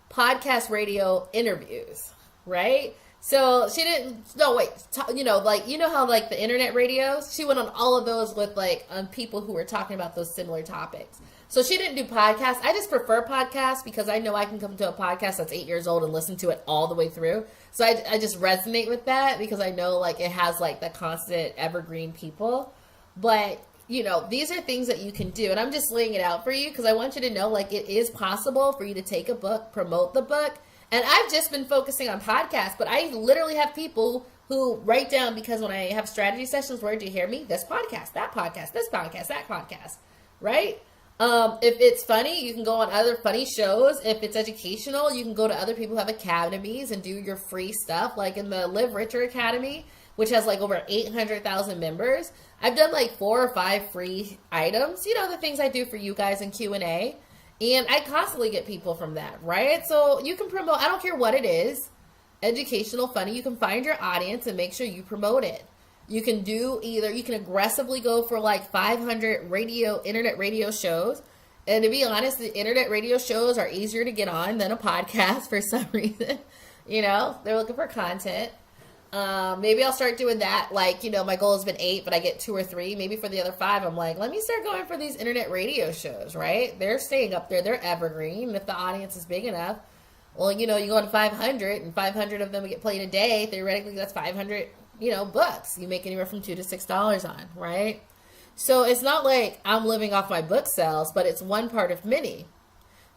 podcast radio interviews, right? So she didn't, no, wait, how like the internet radios, she went on all of those with like people who were talking about those similar topics. So she didn't do podcasts. I just prefer podcasts because I know I can come to a podcast that's 8 years old and listen to it all the way through. So I just resonate with that because I know like it has like the constant evergreen people. But, these are things that you can do. And I'm just laying it out for you because I want you to know like it is possible for you to take a book, promote the book. And I've just been focusing on podcasts, but I literally have people who write down, because when I have strategy sessions, where do you hear me? This podcast, that podcast, this podcast, that podcast, right? If it's funny, you can go on other funny shows. If it's educational, you can go to other people who have academies and do your free stuff, like in the Live Richer Academy, which has like over 800,000 members. I've done like 4 or 5 free items, the things I do for you guys in Q&A. And I constantly get people from that, right? So you can promote, I don't care what it is, educational, funny, you can find your audience and make sure you promote it. You can you can aggressively go for like 500 internet radio shows. And to be honest, the internet radio shows are easier to get on than a podcast for some reason. They're looking for content. Maybe I'll start doing that. Like, my goal has been 8, but I get 2 or 3. Maybe for the other 5, I'm like, let me start going for these internet radio shows, right? They're staying up there. They're evergreen. And if the audience is big enough, well, you go to 500 and 500 of them get played a day. Theoretically, that's 500, books. You make anywhere from $2 to $6 on, right? So it's not like I'm living off my book sales, but it's one part of many.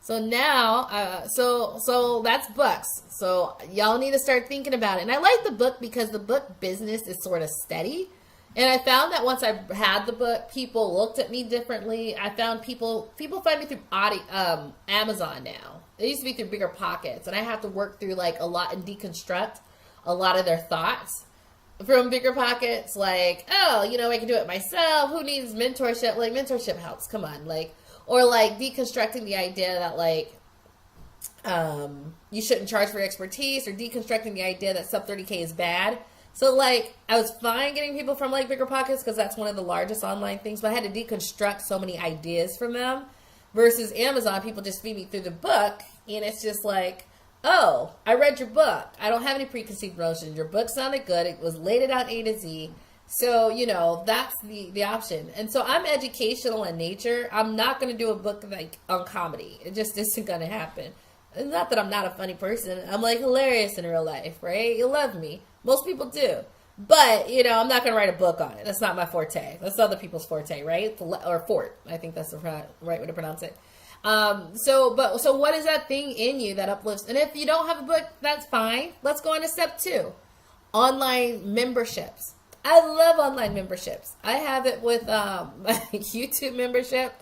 So now, so that's books. So y'all need to start thinking about it. And I like the book because the book business is sort of steady. And I found that once I had the book, people looked at me differently. I found people find me through Amazon now. It used to be through Bigger Pockets. And I have to work through like a lot and deconstruct a lot of their thoughts from Bigger Pockets. Like, I can do it myself. Who needs mentorship? Like, mentorship helps. Come on. Like, or like deconstructing the idea that like you shouldn't charge for expertise, or deconstructing the idea that sub 30K is bad. So like I was fine getting people from like Bigger Pockets because that's one of the largest online things, but I had to deconstruct so many ideas from them. Versus Amazon, people just feed me through the book, and it's just like, oh, I read your book. I don't have any preconceived notions. Your book sounded good. It was laid it out A to Z. So, that's the option. And so I'm educational in nature. I'm not going to do a book like on comedy. It just isn't going to happen. It's not that I'm not a funny person. I'm like hilarious in real life, right? You love me. Most people do. But, I'm not going to write a book on it. That's not my forte. That's other people's forte, right? Or fort. I think that's the right way to pronounce it. So what is that thing in you that uplifts? And if you don't have a book, that's fine. Let's go on to step 2. Online memberships. I love online memberships. I have it with my YouTube membership.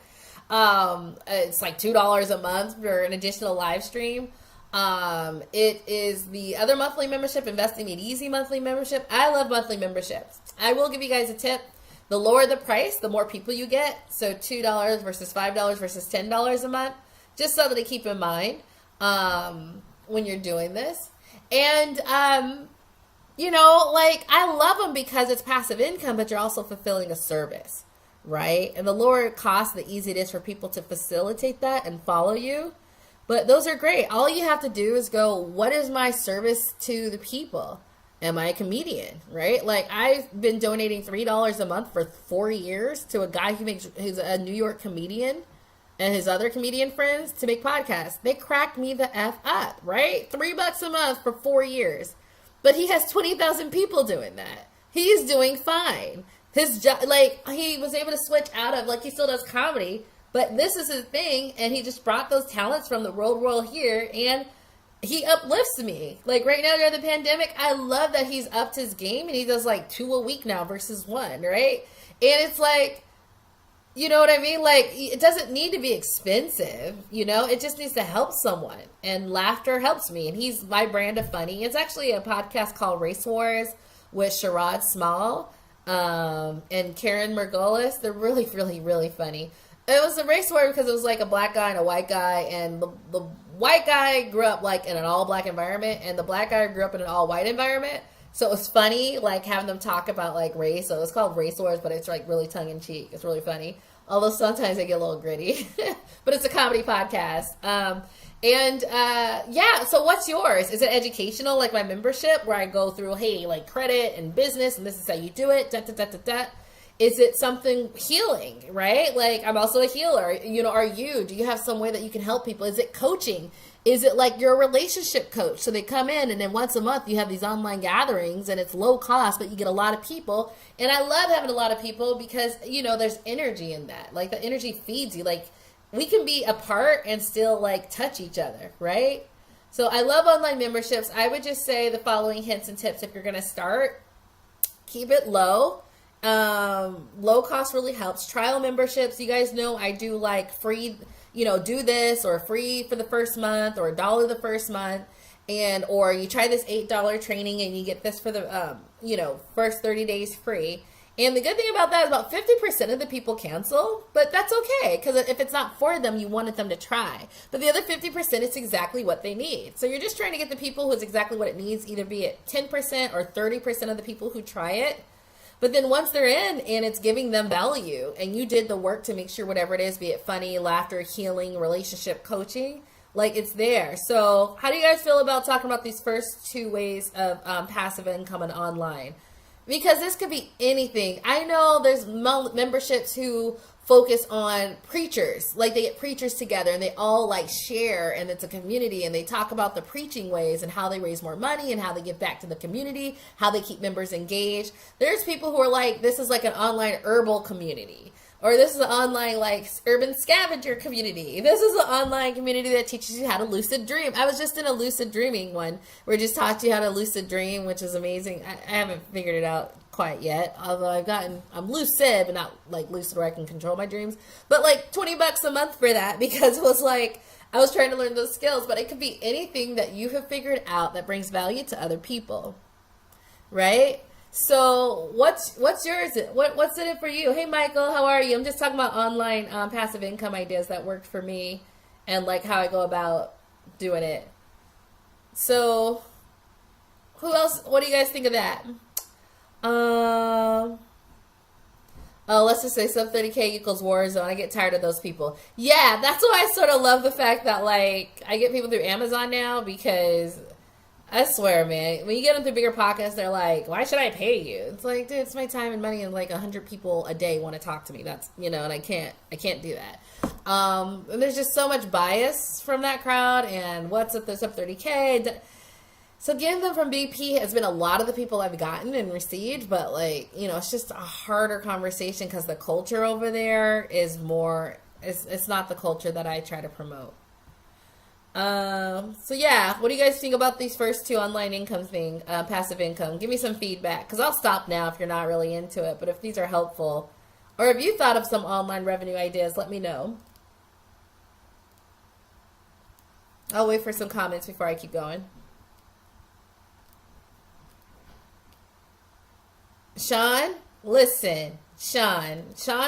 It's like $2 a month for an additional live stream. It is the other monthly membership, Investing Made Easy monthly membership. I love monthly memberships. I will give you guys a tip. The lower the price, the more people you get. So $2 versus $5 versus $10 a month. Just something to keep in mind when you're doing this. And, like, I love them because it's passive income, but you're also fulfilling a service, right? And the lower cost, the easier it is for people to facilitate that and follow you. But those are great. All you have to do is go, what is my service to the people? Am I a comedian, right? Like, I've been donating $3 a month for 4 years to a guy who's a New York comedian and his other comedian friends to make podcasts. They cracked me the F up, right? $3 a month for 4 years. But he has 20,000 people doing that. He's doing fine. His job, like, he was able to switch out of, like, he still does comedy, but this is his thing, and he just brought those talents from the real world here, and he uplifts me. Like, right now during the pandemic, I love that he's upped his game, and he does, like, 2 a week now versus 1, right? And it's like, you know what I mean? Like, it doesn't need to be expensive, it just needs to help someone. And laughter helps me. And he's my brand of funny. It's actually a podcast called Race Wars with Sherrod Small and Karen Margolis. They're really, really, really funny. It was a race war because it was like a black guy and a white guy. And the white guy grew up like in an all black environment. And the black guy grew up in an all white environment. So it was funny, like, having them talk about, like, race. So it's called Race Wars, but it's, like, really tongue-in-cheek. It's really funny. Although sometimes they get a little gritty. But it's a comedy podcast. So what's yours? Is it educational, like my membership, where I go through, hey, like, credit and business, and this is how you do it, da-da-da-da-da? Is it something healing, right? Like, I'm also a healer. Do you have some way that you can help people? Is it coaching? Is it like you're a relationship coach? So they come in and then once a month you have these online gatherings and it's low cost, but you get a lot of people. And I love having a lot of people because, there's energy in that. Like, the energy feeds you. Like, we can be apart and still, like, touch each other, right? So I love online memberships. I would just say the following hints and tips if you're going to start. Keep it low. Low cost really helps. Trial memberships. You guys know I do, like, free, do this, or free for the first month, or $1 the first month, or you try this $8 training and you get this for the, first 30 days free. And the good thing about that is about 50% of the people cancel, but that's okay, because if it's not for them, you wanted them to try. But the other 50%, it's exactly what they need. So you're just trying to get the people who it's exactly what it needs, either be it 10% or 30% of the people who try it. But then once they're in and it's giving them value and you did the work to make sure whatever it is, be it funny, laughter, healing, relationship coaching, like, it's there. So how do you guys feel about talking about these first 2 ways of passive income and online? Because this could be anything. I know there's memberships who focus on preachers. Like, they get preachers together and they all, like, share, and it's a community, and they talk about the preaching ways and how they raise more money and how they give back to the community, how they keep members engaged. There's people who are like, this is like an online herbal community, or this is an online, like, urban scavenger community. This is an online community that teaches you how to lucid dream. I was just in a lucid dreaming one where it just taught you how to lucid dream, which is amazing. I haven't figured it out quite yet, although I'm lucid, but not like lucid where I can control my dreams. But like $20 a month for that, because it was like, I was trying to learn those skills. But it could be anything that you have figured out that brings value to other people, right? So what's yours? What's in it for you? Hey, Michael, how are you? I'm just talking about online passive income ideas that worked for me and like how I go about doing it. So who else? What do you guys think of that? Let's just say sub 30K equals war zone. I get tired of those people. Yeah, that's why I sort of love the fact that, like, I get people through Amazon now, because I swear, man, when you get them through bigger podcasts, they're like, why should I pay you? It's like, dude, it's my time and money, and like 100 people a day want to talk to me. That's, and I can't do that. And there's just so much bias from that crowd, and what's up this sub 30K? So getting them from BP has been a lot of the people I've gotten and received, but like, it's just a harder conversation because the culture over there is more, it's not the culture that I try to promote. So yeah, what do you guys think about these first 2 online income thing, passive income? Give me some feedback, because I'll stop now if you're not really into it, but if these are helpful, or if you thought of some online revenue ideas, let me know. I'll wait for some comments before I keep going. Sean, listen, Sean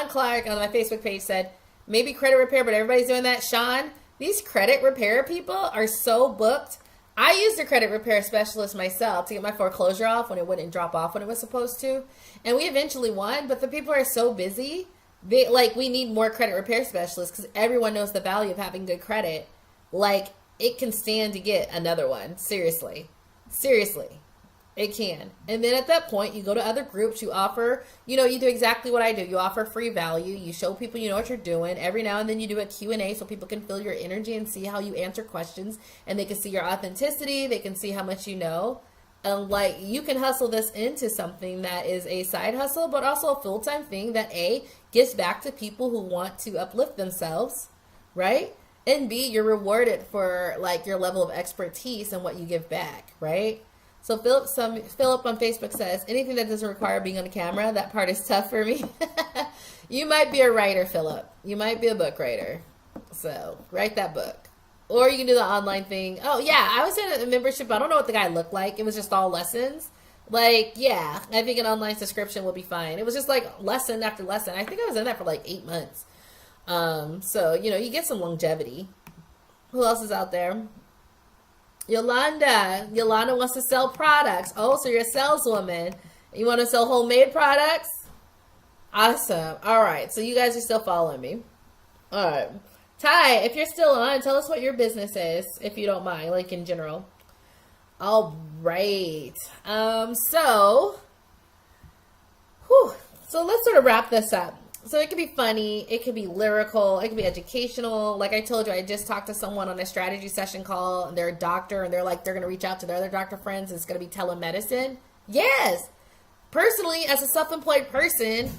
Clark on my Facebook page said, maybe credit repair, but everybody's doing that. Sean, These credit repair people are so booked. I used a credit repair specialist myself to get my foreclosure off when it wouldn't drop off when it was supposed to. And we eventually won, but the people are so busy. We need more credit repair specialists because everyone knows the value of having good credit. Like, it can stand to get another one. Seriously. It can. And then at that point, you go to other groups, you offer, you do exactly what I do. You offer free value. You show people you know what you're doing. Every now and then you do a Q&A so people can feel your energy and see how you answer questions. And they can see your authenticity. They can see how much you know. You can hustle this into something that is a side hustle, but also a full-time thing that A, gives back to people who want to uplift themselves, right? And B, you're rewarded for your level of expertise and what you give back, right? So Philip on Facebook says, anything that doesn't require being on a camera, that part is tough for me. You might be a writer, Philip. You might be a book writer. So write that book. Or you can do the online thing. Oh, yeah, I was in a membership. I don't know what the guy looked like. It was just all lessons. I think an online subscription will be fine. It was just lesson after lesson. I think I was in that for 8 months. You get some longevity. Who else is out there? Yolanda wants to sell products. Oh, so you're a saleswoman. You want to sell homemade products? Awesome. All right. So you guys are still following me. All right. Ty, if you're still on, tell us what your business is, if you don't mind, in general. All right. So let's sort of wrap this up. So it could be funny, it could be lyrical, it could be educational. Like I told you, I just talked to someone on a strategy session call, and they're a doctor, and they're going to reach out to their other doctor friends, and it's going to be telemedicine. Yes! Personally, as a self-employed person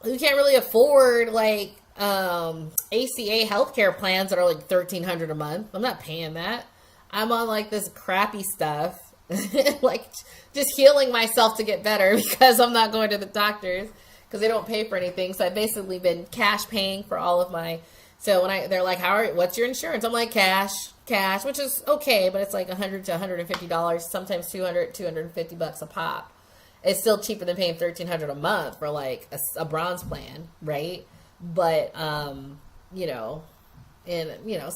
who can't really afford, ACA healthcare plans that are $1,300 a month, I'm not paying that. I'm on, this crappy stuff, just healing myself to get better because I'm not going to the doctors. Because they don't pay for anything. So I've basically been cash paying for all of my, so when they're like, what's your insurance? I'm like, cash, which is okay, but it's $100 to $150, sometimes $250 a pop. It's still cheaper than paying $1,300 a month for a bronze plan, right? But, and,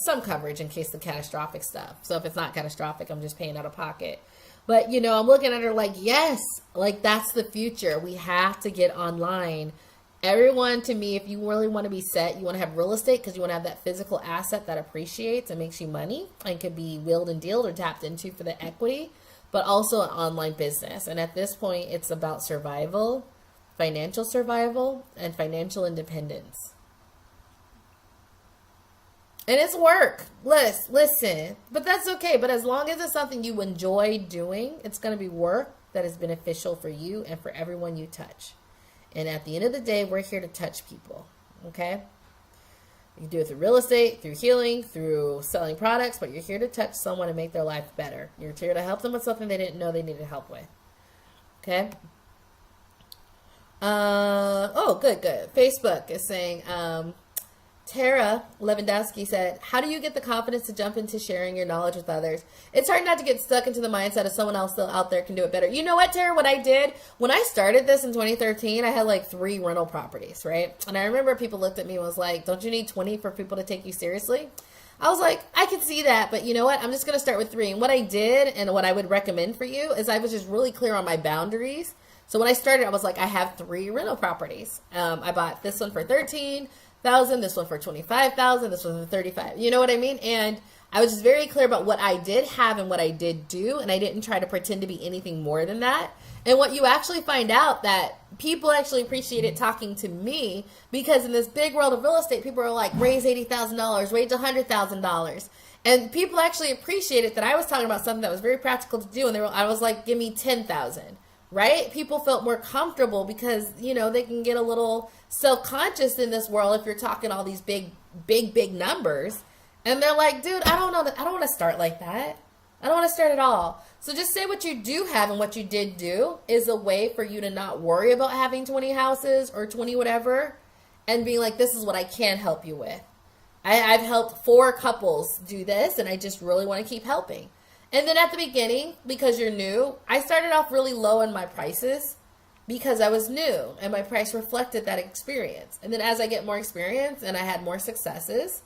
some coverage in case of catastrophic stuff. So if it's not catastrophic, I'm just paying out of pocket. But, I'm looking at her yes, that's the future. We have to get online. Everyone, to me, if you really want to be set, you want to have real estate because you want to have that physical asset that appreciates and makes you money and could be wheeled and dealed or tapped into for the equity, but also an online business. And at this point, it's about survival, financial survival, and financial independence. And it's work. Listen. But that's okay. But as long as it's something you enjoy doing, it's going to be work that is beneficial for you and for everyone you touch. And at the end of the day, we're here to touch people. Okay? You can do it through real estate, through healing, through selling products, but you're here to touch someone and make their life better. You're here to help them with something they didn't know they needed help with. Okay? Good. Facebook is saying, Tara Lewandowski said, how do you get the confidence to jump into sharing your knowledge with others? It's hard not to get stuck into the mindset of someone else out there can do it better. You know what, Tara? What I did, when I started this in 2013, I had 3 rental properties, right? And I remember people looked at me and was like, don't you need 20 for people to take you seriously? I was like, I can see that, but you know what? I'm just going to start with 3. And what I did and what I would recommend for you is I was just really clear on my boundaries. So when I started, I was like, I have 3 rental properties. I bought this one for $13,000, this one for $25,000, this one for $35,000. You know what I mean? And I was just very clear about what I did have and what I did do, and I didn't try to pretend to be anything more than that. And what you actually find out that people actually appreciated talking to me, because in this big world of real estate, people are like, raise $80,000, raise $100,000. And people actually appreciated that I was talking about something that was very practical to do, and I was like, give me $10,000. Right? People felt more comfortable because, they can get a little self-conscious in this world if you're talking all these big numbers. And they're like, dude, I don't want to start like that. I don't want to start at all. So just say what you do have and what you did do is a way for you to not worry about having 20 houses or 20 whatever and being like, this is what I can help you with. I've helped 4 couples do this, and I just really want to keep helping. And then at the beginning, because you're new, I started off really low on my prices because I was new and my price reflected that experience. And then as I get more experience and I had more successes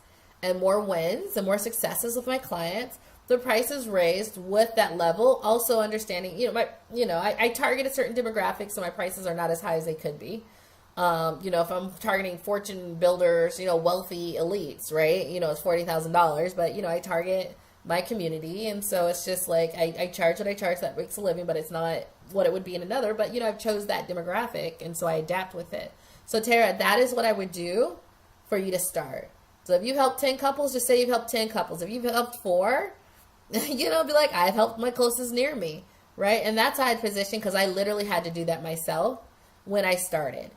and more wins and more successes with my clients, the price is raised with that level. Also understanding, I target a certain demographic, so my prices are not as high as they could be. If I'm targeting fortune builders, wealthy elites, right? It's $40,000, but I target my community, and so it's just like I charge what I charge that makes a living, but it's not what it would be in another. But I've chose that demographic, and so I adapt with it. So Tara, that is what I would do for you to start. So if you helped 10 couples, just say you've helped 10 couples. If you've helped 4, be like, I've helped my closest near me, right? And that's how I'd position, because I literally had to do that myself when I started.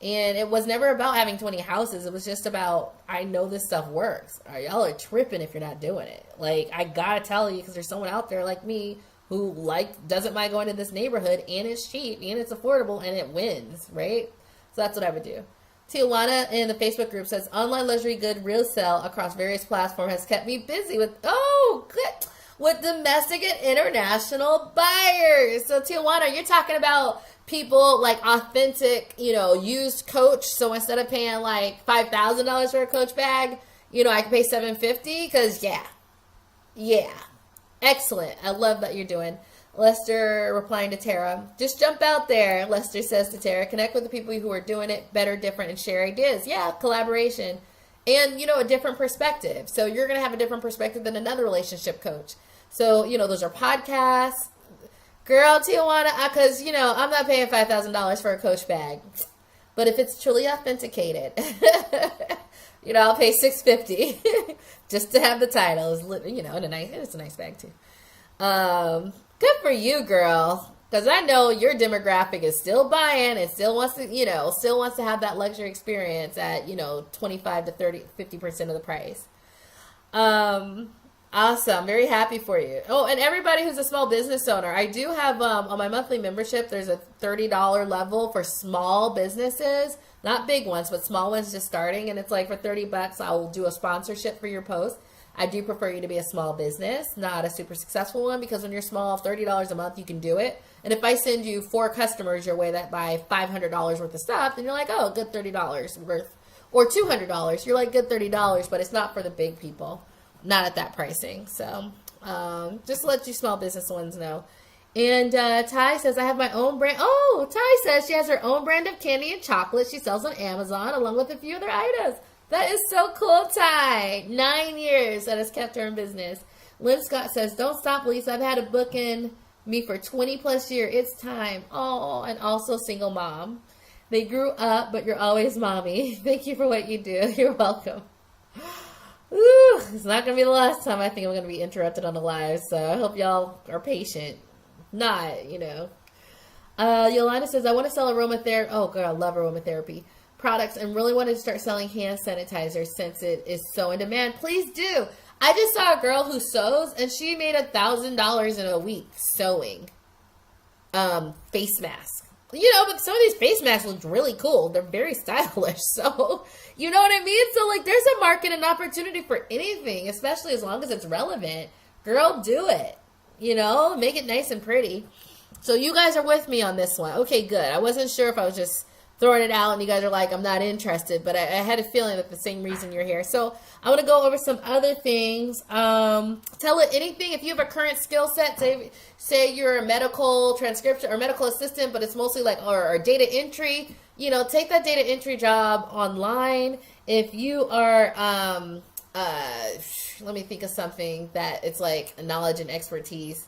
And it was never about having 20 houses. It was just about, I know this stuff works. Y'all are tripping if you're not doing it. Like, I gotta tell you, because there's someone out there like me who doesn't mind going to this neighborhood, and it's cheap and it's affordable and it wins, right? So that's what I would do. Tijuana in the Facebook group says, online luxury good real sale across various platforms has kept me busy with domestic and international buyers. So Tijuana, you're talking about people like authentic, used Coach. So instead of paying like $5,000 for a Coach bag, I can pay $750, because yeah, excellent. I love that you're doing. Lester replying to Tara, just jump out there. Lester says to Tara, connect with the people who are doing it better, different, and share ideas. Yeah, collaboration. And, a different perspective. So you're going to have a different perspective than another relationship coach. So, those are podcasts. Girl, Tijuana, because, I'm not paying $5,000 for a Coach bag. But if it's truly authenticated, I'll pay $650 just to have the title. It's a nice bag too. Good for you, girl. Because I know your demographic is still buying and still wants to have that luxury experience at, 25 to 30, 50% of the price. Awesome. Very happy for you. Oh, and everybody who's a small business owner, I do have, on my monthly membership, there's a $30 level for small businesses, not big ones, but small ones just starting. And it's like for $30, I'll do a sponsorship for your post. I do prefer you to be a small business, not a super successful one, because when you're small, $30 a month, you can do it. And if I send you 4 customers your way that buy $500 worth of stuff, then you're like, oh, good $30 worth. Or $200, you're like, good $30, but it's not for the big people. Not at that pricing. So just to let you small business ones know. And Ty says, I have my own brand. Oh, Ty says she has her own brand of candy and chocolate she sells on Amazon, along with a few other items. That is so cool, Ty. 9 years that has kept her in business. Lynn Scott says, don't stop, Lisa. I've had a book in me for 20 plus years. It's time. Oh, and also single mom. They grew up, but you're always mommy. Thank you for what you do. You're welcome. Ooh, it's not going to be the last time I think I'm going to be interrupted on the live, so I hope y'all are patient. Not, Yolanda says, I want to sell aromatherapy. Oh, girl, I love aromatherapy products and really wanted to start selling hand sanitizer since it is so in demand. Please do. I just saw a girl who sews, and she made $1,000 in a week sewing face masks. But some of these face masks look really cool. They're very stylish. So, you know what I mean? So, there's a market and opportunity for anything, especially as long as it's relevant. Girl, do it. Make it nice and pretty. So, you guys are with me on this one. Okay, good. I wasn't sure if I was just throwing it out and you guys are like, I'm not interested. But I had a feeling that the same reason you're here. So, I want to go over some other things. Tell it anything. If you have a current skill set, say you're a medical transcription or medical assistant, but it's mostly or data entry, take that data entry job online. If you are, let me think of something that it's like knowledge and expertise.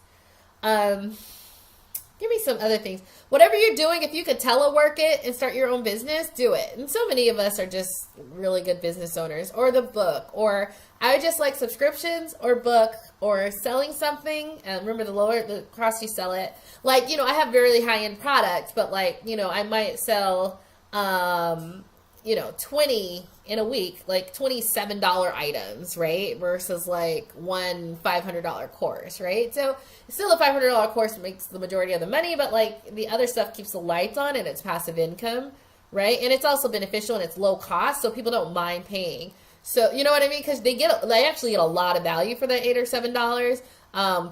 Give me some other things. Whatever you're doing, if you could telework it and start your own business, do it. And so many of us are just really good business owners. Or the book. Or I just like subscriptions or book or selling something. And remember, the cost you sell it. I have really high-end products, but I might sell, 20 in a week, $27 items, right? Versus one $500 course, right? So still a $500 course makes the majority of the money, but the other stuff keeps the lights on and it's passive income, right? And it's also beneficial and it's low cost, so people don't mind paying. So you know what I mean? Because they actually get a lot of value for the $8 or $7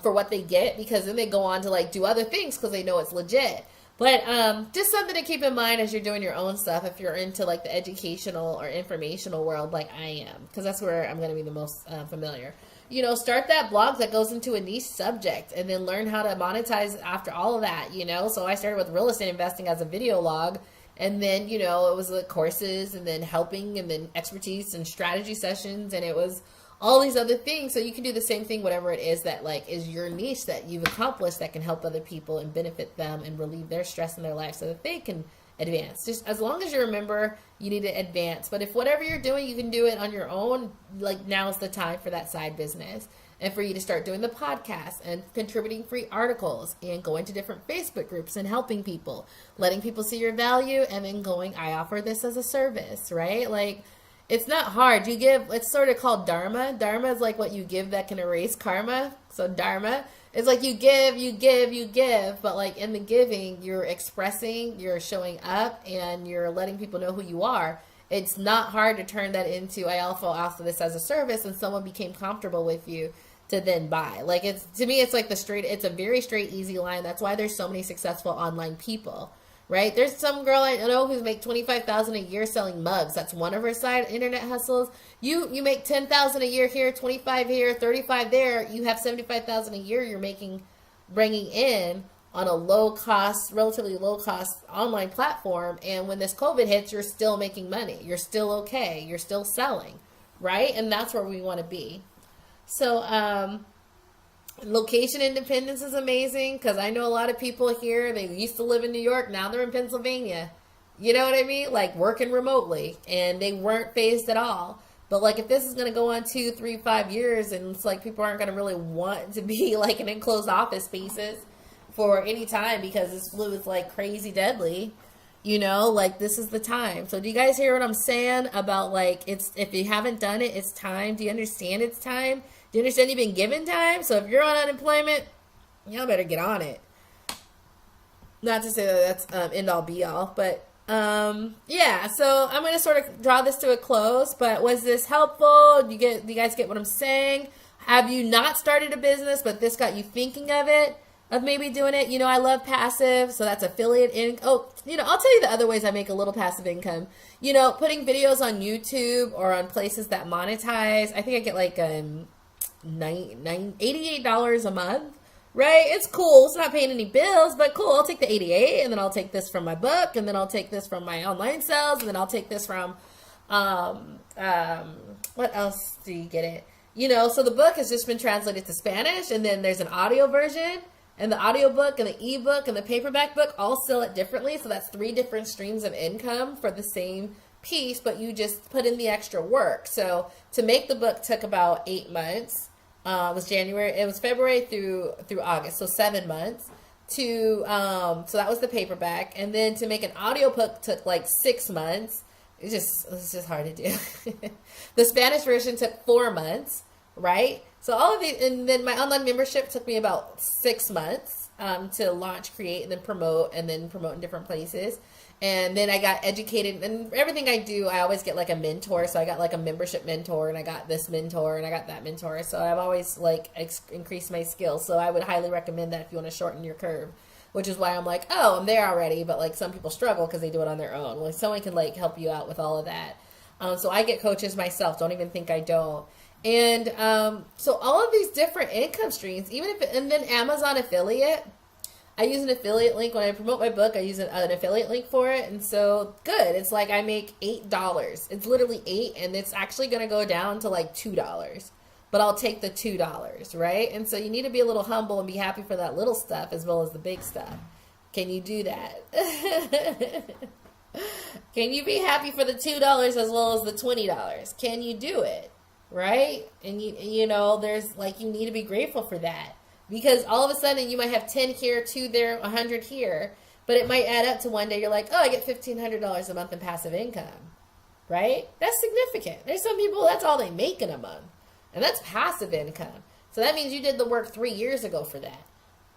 for what they get, because then they go on to do other things because they know it's legit. But just something to keep in mind as you're doing your own stuff, if you're into like the educational or informational world like I am, because that's where I'm going to be the most familiar. You know, start that blog that goes into a niche subject and then learn how to monetize after all of that, you know. So I started with real estate investing as a video log, and then, you know, it was the courses and then helping and then expertise and strategy sessions, and it was all these other things. So you can do the same thing, whatever it is that like is your niche that you've accomplished that can help other people and benefit them and relieve their stress in their life so that they can advance. Just as long as you remember you need to advance. But if whatever you're doing, you can do it on your own, like now's the time for that side business. And for you to start doing the podcast and contributing free articles and going to different Facebook groups and helping people, letting people see your value, and then going, I offer this as a service, right? Like, it's not hard. You give, it's sort of called dharma. Dharma is like what you give that can erase karma. So dharma is like you give, you give, you give. But like in the giving, you're expressing, you're showing up, and you're letting people know who you are. It's not hard to turn that into, I also offer this as a service, and someone became comfortable with you to then buy. Like, it's, to me, it's like it's a very straight, easy line. That's why there's so many successful online people. Right? There's some girl I know who's make $25,000 a year selling mugs. That's one of her side internet hustles. You make $10,000 a year here, 25 here, 35 there. You have $75,000 a year you're bringing in on a relatively low cost online platform. And when this COVID hits, you're still making money. You're still okay. You're still selling, right? And that's where we want to be. So, location independence is amazing, because I know a lot of people here, they used to live in New York, now they're in Pennsylvania. You know what I mean? Like working remotely, and they weren't phased at all. But like if this is going to go on 2, 3, 5 years, and it's like people aren't going to really want to be like in enclosed office spaces for any time because this flu is like crazy deadly, you know, like this is the time. So do you guys hear what I'm saying about like, if you haven't done it, it's time. Do you understand it's time? Do you understand you've been given time? So if you're on unemployment, y'all better get on it. Not to say that that's end all be all, but yeah. So I'm going to sort of draw this to a close. But was this helpful? Do you guys get what I'm saying? Have you not started a business, but this got you thinking of it, of maybe doing it? You know, I love passive, so that's affiliate income. Oh, you know, I'll tell you the other ways I make a little passive income. You know, putting videos on YouTube or on places that monetize. I think I get like $88 a month, right? It's cool. It's not paying any bills, but cool. I'll take the 88, and then I'll take this from my book, and then I'll take this from my online sales, and then I'll take this from what else do you get it? You know, so the book has just been translated to Spanish, and then there's an audio version, and the audiobook and the ebook and the paperback book all sell it differently. So that's 3 different streams of income for the same piece, but you just put in the extra work. So to make the book took about 8 months. It was February through August, so 7 months so that was the paperback. And then to make an audiobook took like 6 months. It's just hard to do. The Spanish version took 4 months, right? So all of these, and then my online membership took me about 6 months, to launch, create, and then promote in different places. And then I got educated, and everything I do, I always get like a mentor. So I got like a membership mentor, and I got this mentor, and I got that mentor. So I've always like increased my skills. So I would highly recommend that if you want to shorten your curve, which is why I'm like, oh, I'm there already. But like some people struggle because they do it on their own. Well, someone can like help you out with all of that. So I get coaches myself. Don't even think I don't. And so all of these different income streams, and then Amazon affiliate. I use an affiliate link when I promote my book. I use an affiliate link for it. And so good. It's like I make $8. It's literally $8, and it's actually going to go down to like $2. But I'll take the $2, right? And so you need to be a little humble and be happy for that little stuff as well as the big stuff. Can you do that? Can you be happy for the $2 as well as the $20? Can you do it? Right? And you know, there's like, you need to be grateful for that. Because all of a sudden you might have 10 here, 2 there, 100 here, but it might add up to one day you're like, oh, I get $1,500 a month in passive income, right? That's significant. There's some people, that's all they make in a month, and that's passive income. So that means you did the work 3 years ago for that.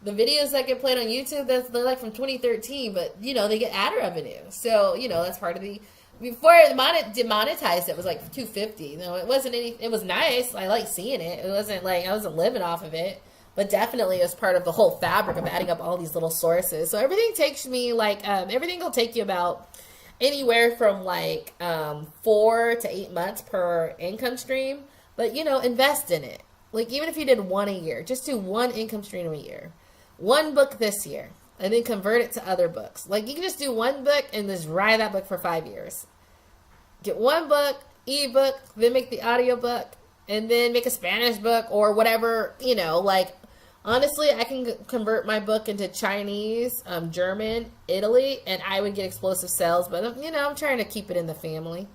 The videos that get played on YouTube, they're like from 2013, but, you know, they get ad revenue. So, you know, that's part of the, before it demonetized, it was like $250. You know, it wasn't any, it was nice. I like seeing it. It wasn't like, I wasn't living off of it. but definitely as part of the whole fabric of adding up all these little sources. So everything takes me like, everything will take you about anywhere from like 4 to 8 months per income stream. But, invest in it. Like, even if you did one a year, just do one income stream a year. One book this year, and then convert it to other books. Like, you can just do one book and just ride that book for 5 years. Get one book, ebook, then make the audiobook, and then make a Spanish book or whatever, like, honestly, I can convert my book into Chinese, German, Italy, and I would get explosive sales. But, I'm trying to keep it in the family,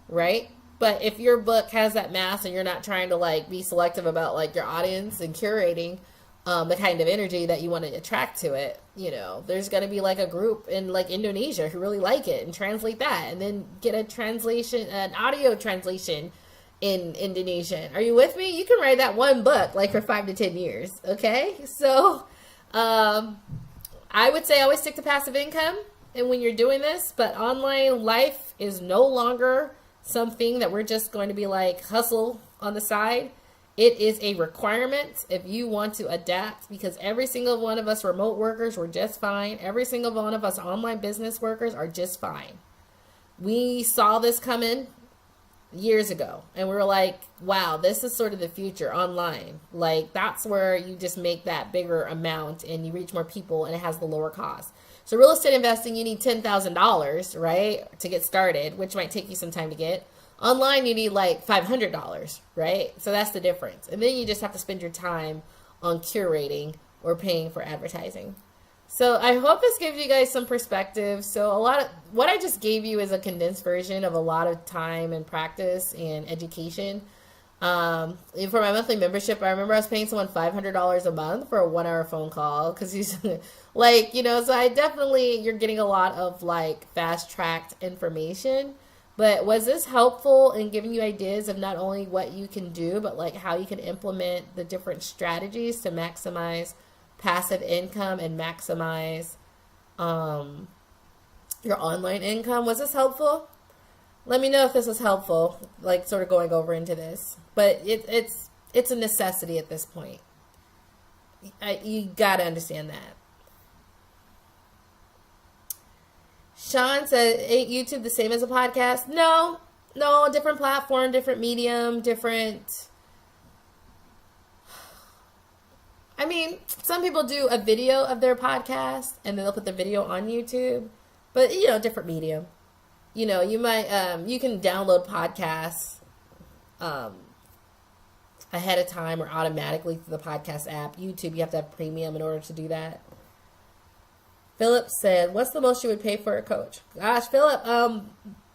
right? But if your book has that mass and you're not trying to, like, be selective about, like, your audience and curating the kind of energy that you want to attract to it, there's going to be, like, a group in, like, Indonesia who really like it and translate that. And then get an audio translation in Indonesian. Are you with me? You can write that one book like for 5 to 10 years. Okay. So, I would say always stick to passive income. And when you're doing this, but online life is no longer something that we're just going to be like hustle on the side. It is a requirement if you want to adapt, because every single one of us remote workers were just fine. Every single one of us online business workers are just fine. We saw this coming years ago, and we were like, wow, this is sort of the future online. Like, that's where you just make that bigger amount and you reach more people, and it has the lower cost. So real estate investing, you need $10,000, right, to get started, which might take you some time to get. Online, you need like $500, right? So that's the difference. And then you just have to spend your time on curating or paying for advertising. So I hope this gives you guys some perspective. So what I just gave you is a condensed version of a lot of time and practice and education. For my monthly membership, I remember I was paying someone $500 a month for a 1-hour phone call, because he's like, so I definitely, you're getting a lot of like fast tracked information. But was this helpful in giving you ideas of not only what you can do, but like how you can implement the different strategies to maximize passive income and maximize your online income? Was this helpful? Let me know if this was helpful, like sort of going over into this. But it's a necessity at this point. You got to understand that. Sean said, ain't YouTube the same as a podcast? No, different platform, different medium, different. I mean, some people do a video of their podcast and then they'll put the video on YouTube, but different medium. You might, you can download podcasts ahead of time or automatically through the podcast app. YouTube, you have to have premium in order to do that. Philip said, what's the most you would pay for a coach? Gosh, Philip,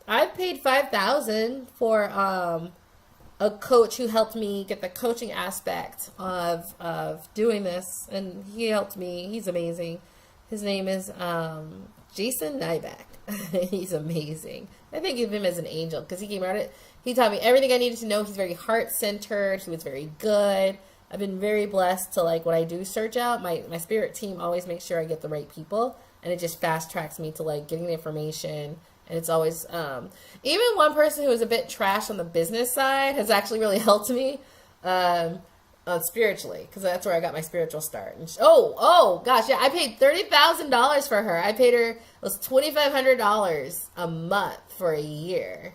I've paid $5,000 for a coach who helped me get the coaching aspect of doing this. And he helped me. He's amazing. His name is Jason Nyback. He's amazing. I think of him as an angel, because he came out. He taught me everything I needed to know. He's very heart-centered. He was very good. I've been very blessed to, like, when I do search out, my spirit team always makes sure I get the right people, and it just fast tracks me to, like, getting the information. And it's always, even one person who was a bit trash on the business side has actually really helped me spiritually, because that's where I got my spiritual start. And gosh, yeah, I paid $30,000 for her. I paid her, it was $2,500 a month for a year.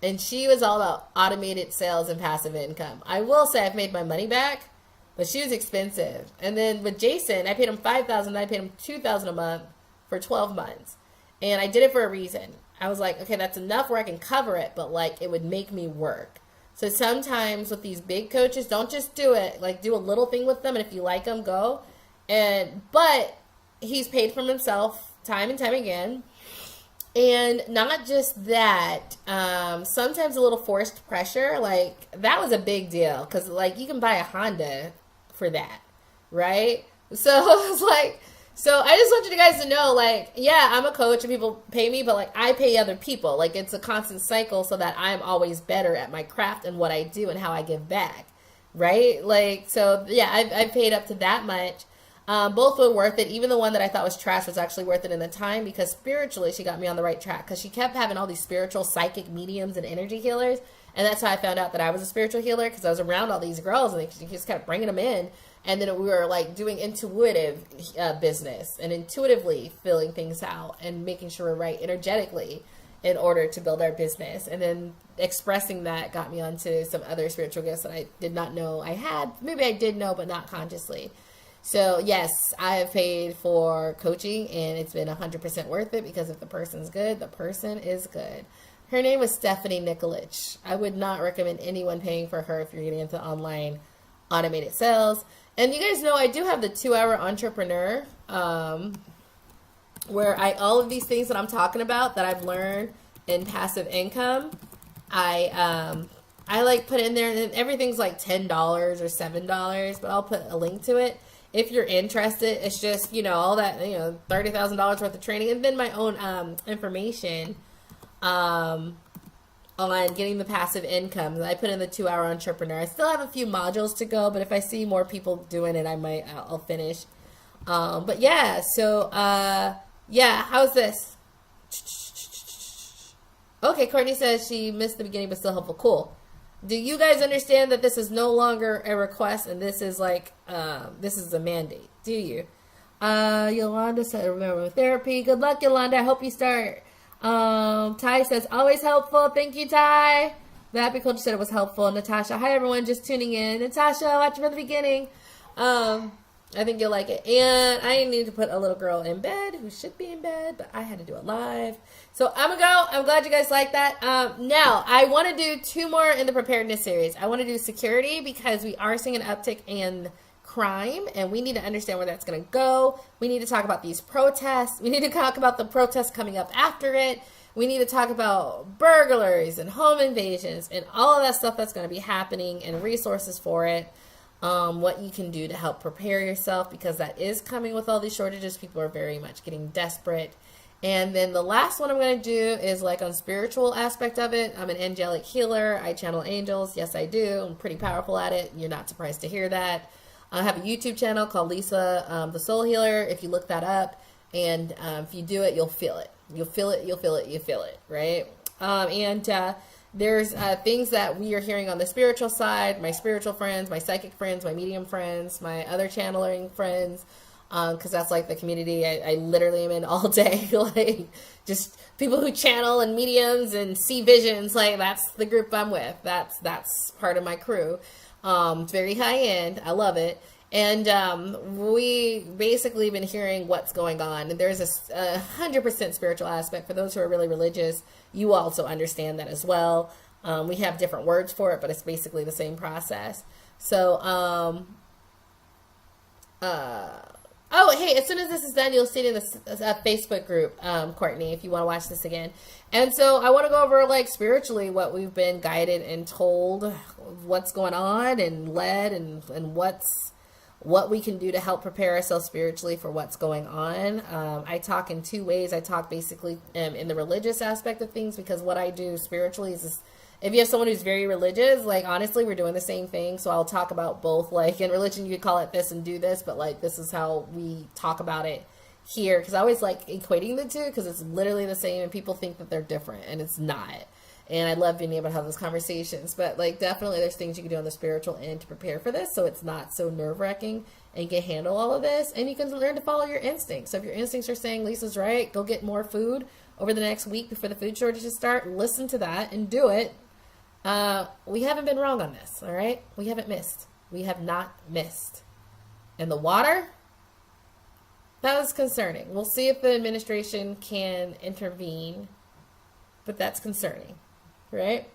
And she was all about automated sales and passive income. I will say I've made my money back, but she was expensive. And then with Jason, I paid him $5,000. I paid him $2,000 a month for 12 months. And I did it for a reason. I was like, okay, that's enough where I can cover it, but like it would make me work. So sometimes with these big coaches, don't just do it. Like, do a little thing with them, and if you like them, go. But he's paid for himself time and time again. And not just that, sometimes a little forced pressure, like, that was a big deal, because, like, you can buy a Honda for that, right? So I was like, so I just want you guys to know, like, yeah, I'm a coach and people pay me, but, like, I pay other people. Like, it's a constant cycle so that I'm always better at my craft and what I do and how I give back, right? Like, so, yeah, I've paid up to that much. Both were worth it. Even the one that I thought was trash was actually worth it in the time, because spiritually she got me on the right track, because she kept having all these spiritual psychic mediums and energy healers. And that's how I found out that I was a spiritual healer, because I was around all these girls and she just kept bringing them in. And then we were like doing intuitive business and intuitively filling things out and making sure we're right energetically in order to build our business. And then expressing that got me onto some other spiritual gifts that I did not know I had. Maybe I did know, but not consciously. So yes, I have paid for coaching and it's been 100% worth it, because if the person's good, the person is good. Her name was Stephanie Nikolic. I would not recommend anyone paying for her if you're getting into online automated sales. And you guys know I do have the 2-hour entrepreneur, where all of these things that I'm talking about that I've learned in passive income, I like put in there, and everything's like $10 or $7, but I'll put a link to it if you're interested. It's just, all that, $30,000 worth of training, and then my own information on getting the passive income. I put in the 2-hour entrepreneur. I still have a few modules to go, but if I see more people doing it, I'll finish. But yeah, so yeah, how's this? Okay, Courtney says she missed the beginning but still helpful. Cool. Do you guys understand that this is no longer a request and this is like this is a mandate? Do you? Yolanda said, remember therapy. Good luck, Yolanda. I hope you start. Ty says, always helpful. Thank you, Ty. The Happy Culture said it was helpful. Natasha, hi everyone, just tuning in. Natasha, watching from the beginning. I think you'll like it. And I need to put a little girl in bed who should be in bed, but I had to do it live. So I'm gonna go. I'm glad you guys like that. Now, I want to do 2 more in the preparedness series. I want to do security because we are seeing an uptick in crime, and we need to understand where that's going to go. We need to talk about these protests. We need to talk about the protests coming up after it. We need to talk about burglaries and home invasions and all of that stuff that's going to be happening and resources for it. What you can do to help prepare yourself, because that is coming with all these shortages. People are very much getting desperate. And then the last one I'm going to do is like on spiritual aspect of it. I'm an angelic healer. I channel angels. Yes, I do. I'm pretty powerful at it. You're not surprised to hear that. I have a YouTube channel called Lisa, the Soul Healer. If you look that up, and if you do it, you'll feel it. You'll feel it. You'll feel it. You feel it, right? There's things that we are hearing on the spiritual side. My spiritual friends, my psychic friends, my medium friends, my other channeling friends, because that's like the community I literally am in all day. Like just people who channel and mediums and see visions. Like that's the group I'm with. That's part of my crew. It's very high end. I love it. And we basically been hearing what's going on. And there's a 100% spiritual aspect. For those who are really religious, you also understand that as well. We have different words for it, but it's basically the same process. So, oh, hey, as soon as this is done, you'll see it in the Facebook group, Courtney, if you want to watch this again. And so I want to go over, like, spiritually what we've been guided and told, what's going on and led, and what we can do to help prepare ourselves spiritually for what's going on. I talk in 2 ways. I talk basically in the religious aspect of things, because what I do spiritually is if you have someone who's very religious, like, honestly, we're doing the same thing. So I'll talk about both. Like, in religion, you could call it this and do this, but, like, this is how we talk about it here. Because I always like equating the two, because it's literally the same, and people think that they're different, and it's not. And I love being able to have those conversations. But, like, definitely there's things you can do on the spiritual end to prepare for this, so it's not so nerve-wracking, and you can handle all of this. And you can learn to follow your instincts. So if your instincts are saying, Lisa's right, go get more food over the next week before the food shortages start, listen to that and do it. We haven't been wrong on this, all right? We haven't missed. We have not missed. And the water, that was concerning. We'll see if the administration can intervene, but that's concerning, right?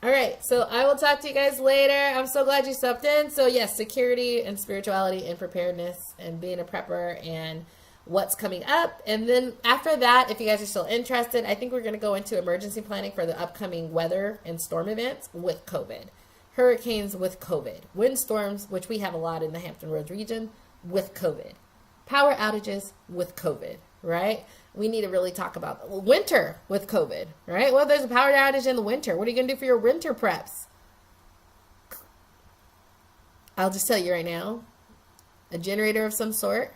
All right, so I will talk to you guys later. I'm so glad you stopped in. So yes, security and spirituality and preparedness and being a prepper and what's coming up. And then after that, if you guys are still interested, I think we're going to go into emergency planning for the upcoming weather and storm events with COVID. Hurricanes with COVID. Windstorms, which we have a lot in the Hampton Roads region, with COVID. Power outages with COVID, right? We need to really talk about winter with COVID, right? Well, there's a power outage in the winter. What are you going to do for your winter preps? I'll just tell you right now, a generator of some sort,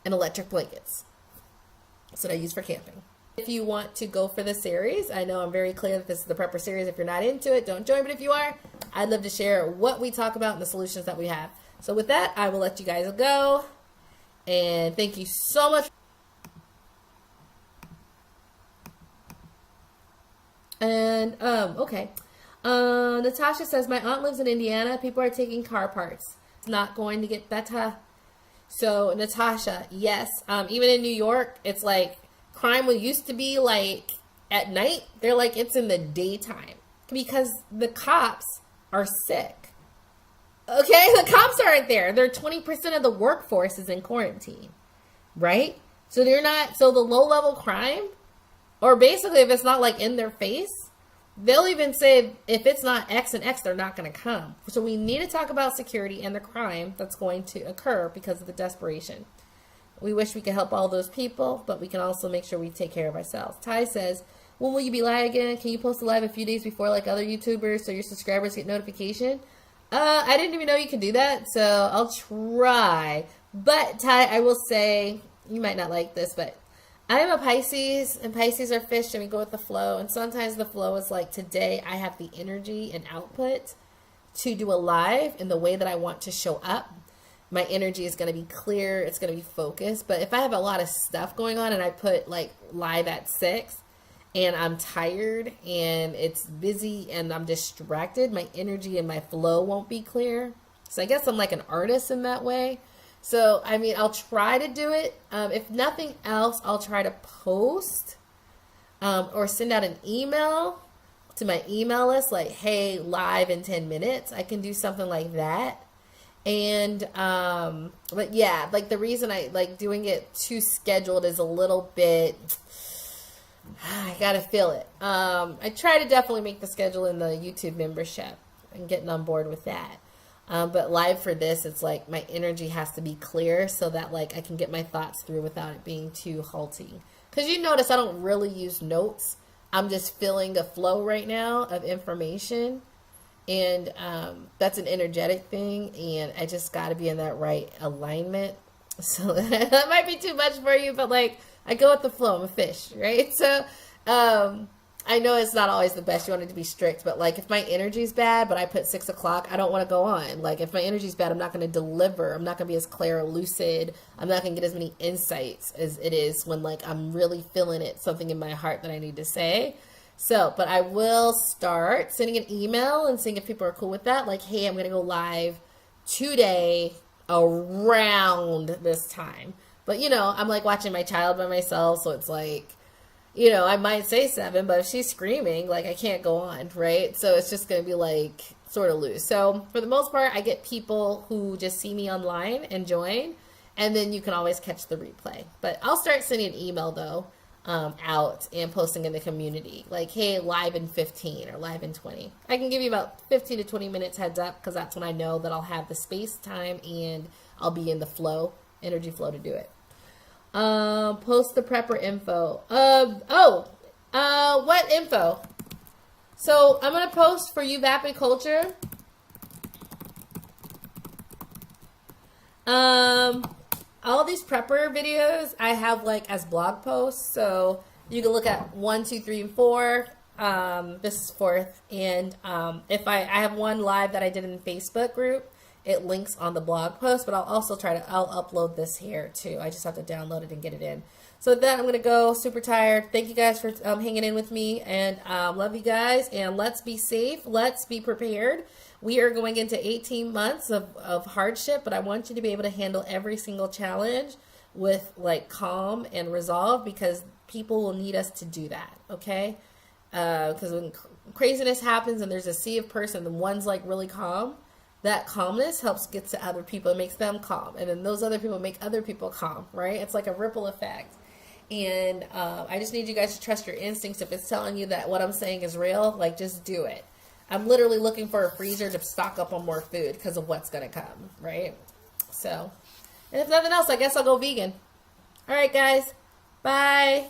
and electric blankets. That's what I use for camping. If you want to go for the series, I know I'm very clear that this is the prepper series. If you're not into it, don't join. But if you are, I'd love to share what we talk about and the solutions that we have. So with that, I will let you guys go. And thank you so much. And, okay. Natasha says, my aunt lives in Indiana. People are taking car parts. It's not going to get better. So, Natasha, yes. Even in New York, it's like crime used to be like at night. They're like, it's in the daytime because the cops are sick. Okay, the cops aren't there. They're 20% of the workforce is in quarantine, right? So they're not, so the low level crime, or basically if it's not like in their face, they'll even say if it's not X and X, they're not going to come. So we need to talk about security and the crime that's going to occur because of the desperation. We wish we could help all those people, but we can also make sure we take care of ourselves. Ty says, when will you be live again? Can you post a live a few days before like other YouTubers so your subscribers get notification? I didn't even know you could do that, so I'll try. But, Ty, I will say, you might not like this, but I am a Pisces, and Pisces are fish, and we go with the flow. And sometimes the flow is like, today I have the energy and output to do a live in the way that I want to show up. My energy is going to be clear. It's going to be focused. But if I have a lot of stuff going on and I put like live at 6, and I'm tired and it's busy and I'm distracted, my energy and my flow won't be clear. So I guess I'm like an artist in that way. So, I mean, I'll try to do it. If nothing else, I'll try to post or send out an email to my email list like, hey, live in 10 minutes. I can do something like that. And, but yeah, like the reason I like doing it too scheduled is a little bit, I gotta feel it. I try to definitely make the schedule in the YouTube membership and getting on board with that. But live for this, it's like my energy has to be clear so that like I can get my thoughts through without it being too halting. Because you notice I don't really use notes. I'm just feeling a flow right now of information. And that's an energetic thing. And I just got to be in that right alignment. So that might be too much for you, but like I go with the flow. I'm a fish, right? So I know it's not always the best. You want it to be strict, but like if my energy's bad, but I put 6 o'clock, I don't want to go on. Like if my energy's bad, I'm not going to deliver. I'm not going to be as clear or lucid. I'm not going to get as many insights as it is when like I'm really feeling it, something in my heart that I need to say. So, but I will start sending an email and seeing if people are cool with that. Like, hey, I'm going to go live today around this time. But, you know, I'm like watching my child by myself. So it's like, you know, I might say 7, but if she's screaming, like I can't go on, right? So it's just going to be like sort of loose. So for the most part, I get people who just see me online and join. And then you can always catch the replay. But I'll start sending an email though. Out and posting in the community like, hey, live in 15 or live in 20. I can give you about 15 to 20 minutes heads up because that's when I know that I'll have the space, time, and I'll be in the flow, energy flow to do it. Post the prepper info. What info? So I'm going to post for you Vapid Culture. All these prepper videos I have like as blog posts, so you can look at 1, 2, 3, and 4. This is 4th, and if I have one live that I did in the Facebook group, it links on the blog post. But I'll also I'll upload this here too. I just have to download it and get it in. So with that, I'm gonna go. Super tired. Thank you guys for hanging in with me, and love you guys. And let's be safe. Let's be prepared. We are going into 18 months of hardship, but I want you to be able to handle every single challenge with like calm and resolve because people will need us to do that, okay? Because when craziness happens and there's a sea of person and one's like really calm, that calmness helps get to other people. It makes them calm. And then those other people make other people calm, right? It's like a ripple effect. And I just need you guys to trust your instincts. If it's telling you that what I'm saying is real, like just do it. I'm literally looking for a freezer to stock up on more food because of what's going to come, right? So, and if nothing else, I guess I'll go vegan. All right, guys. Bye.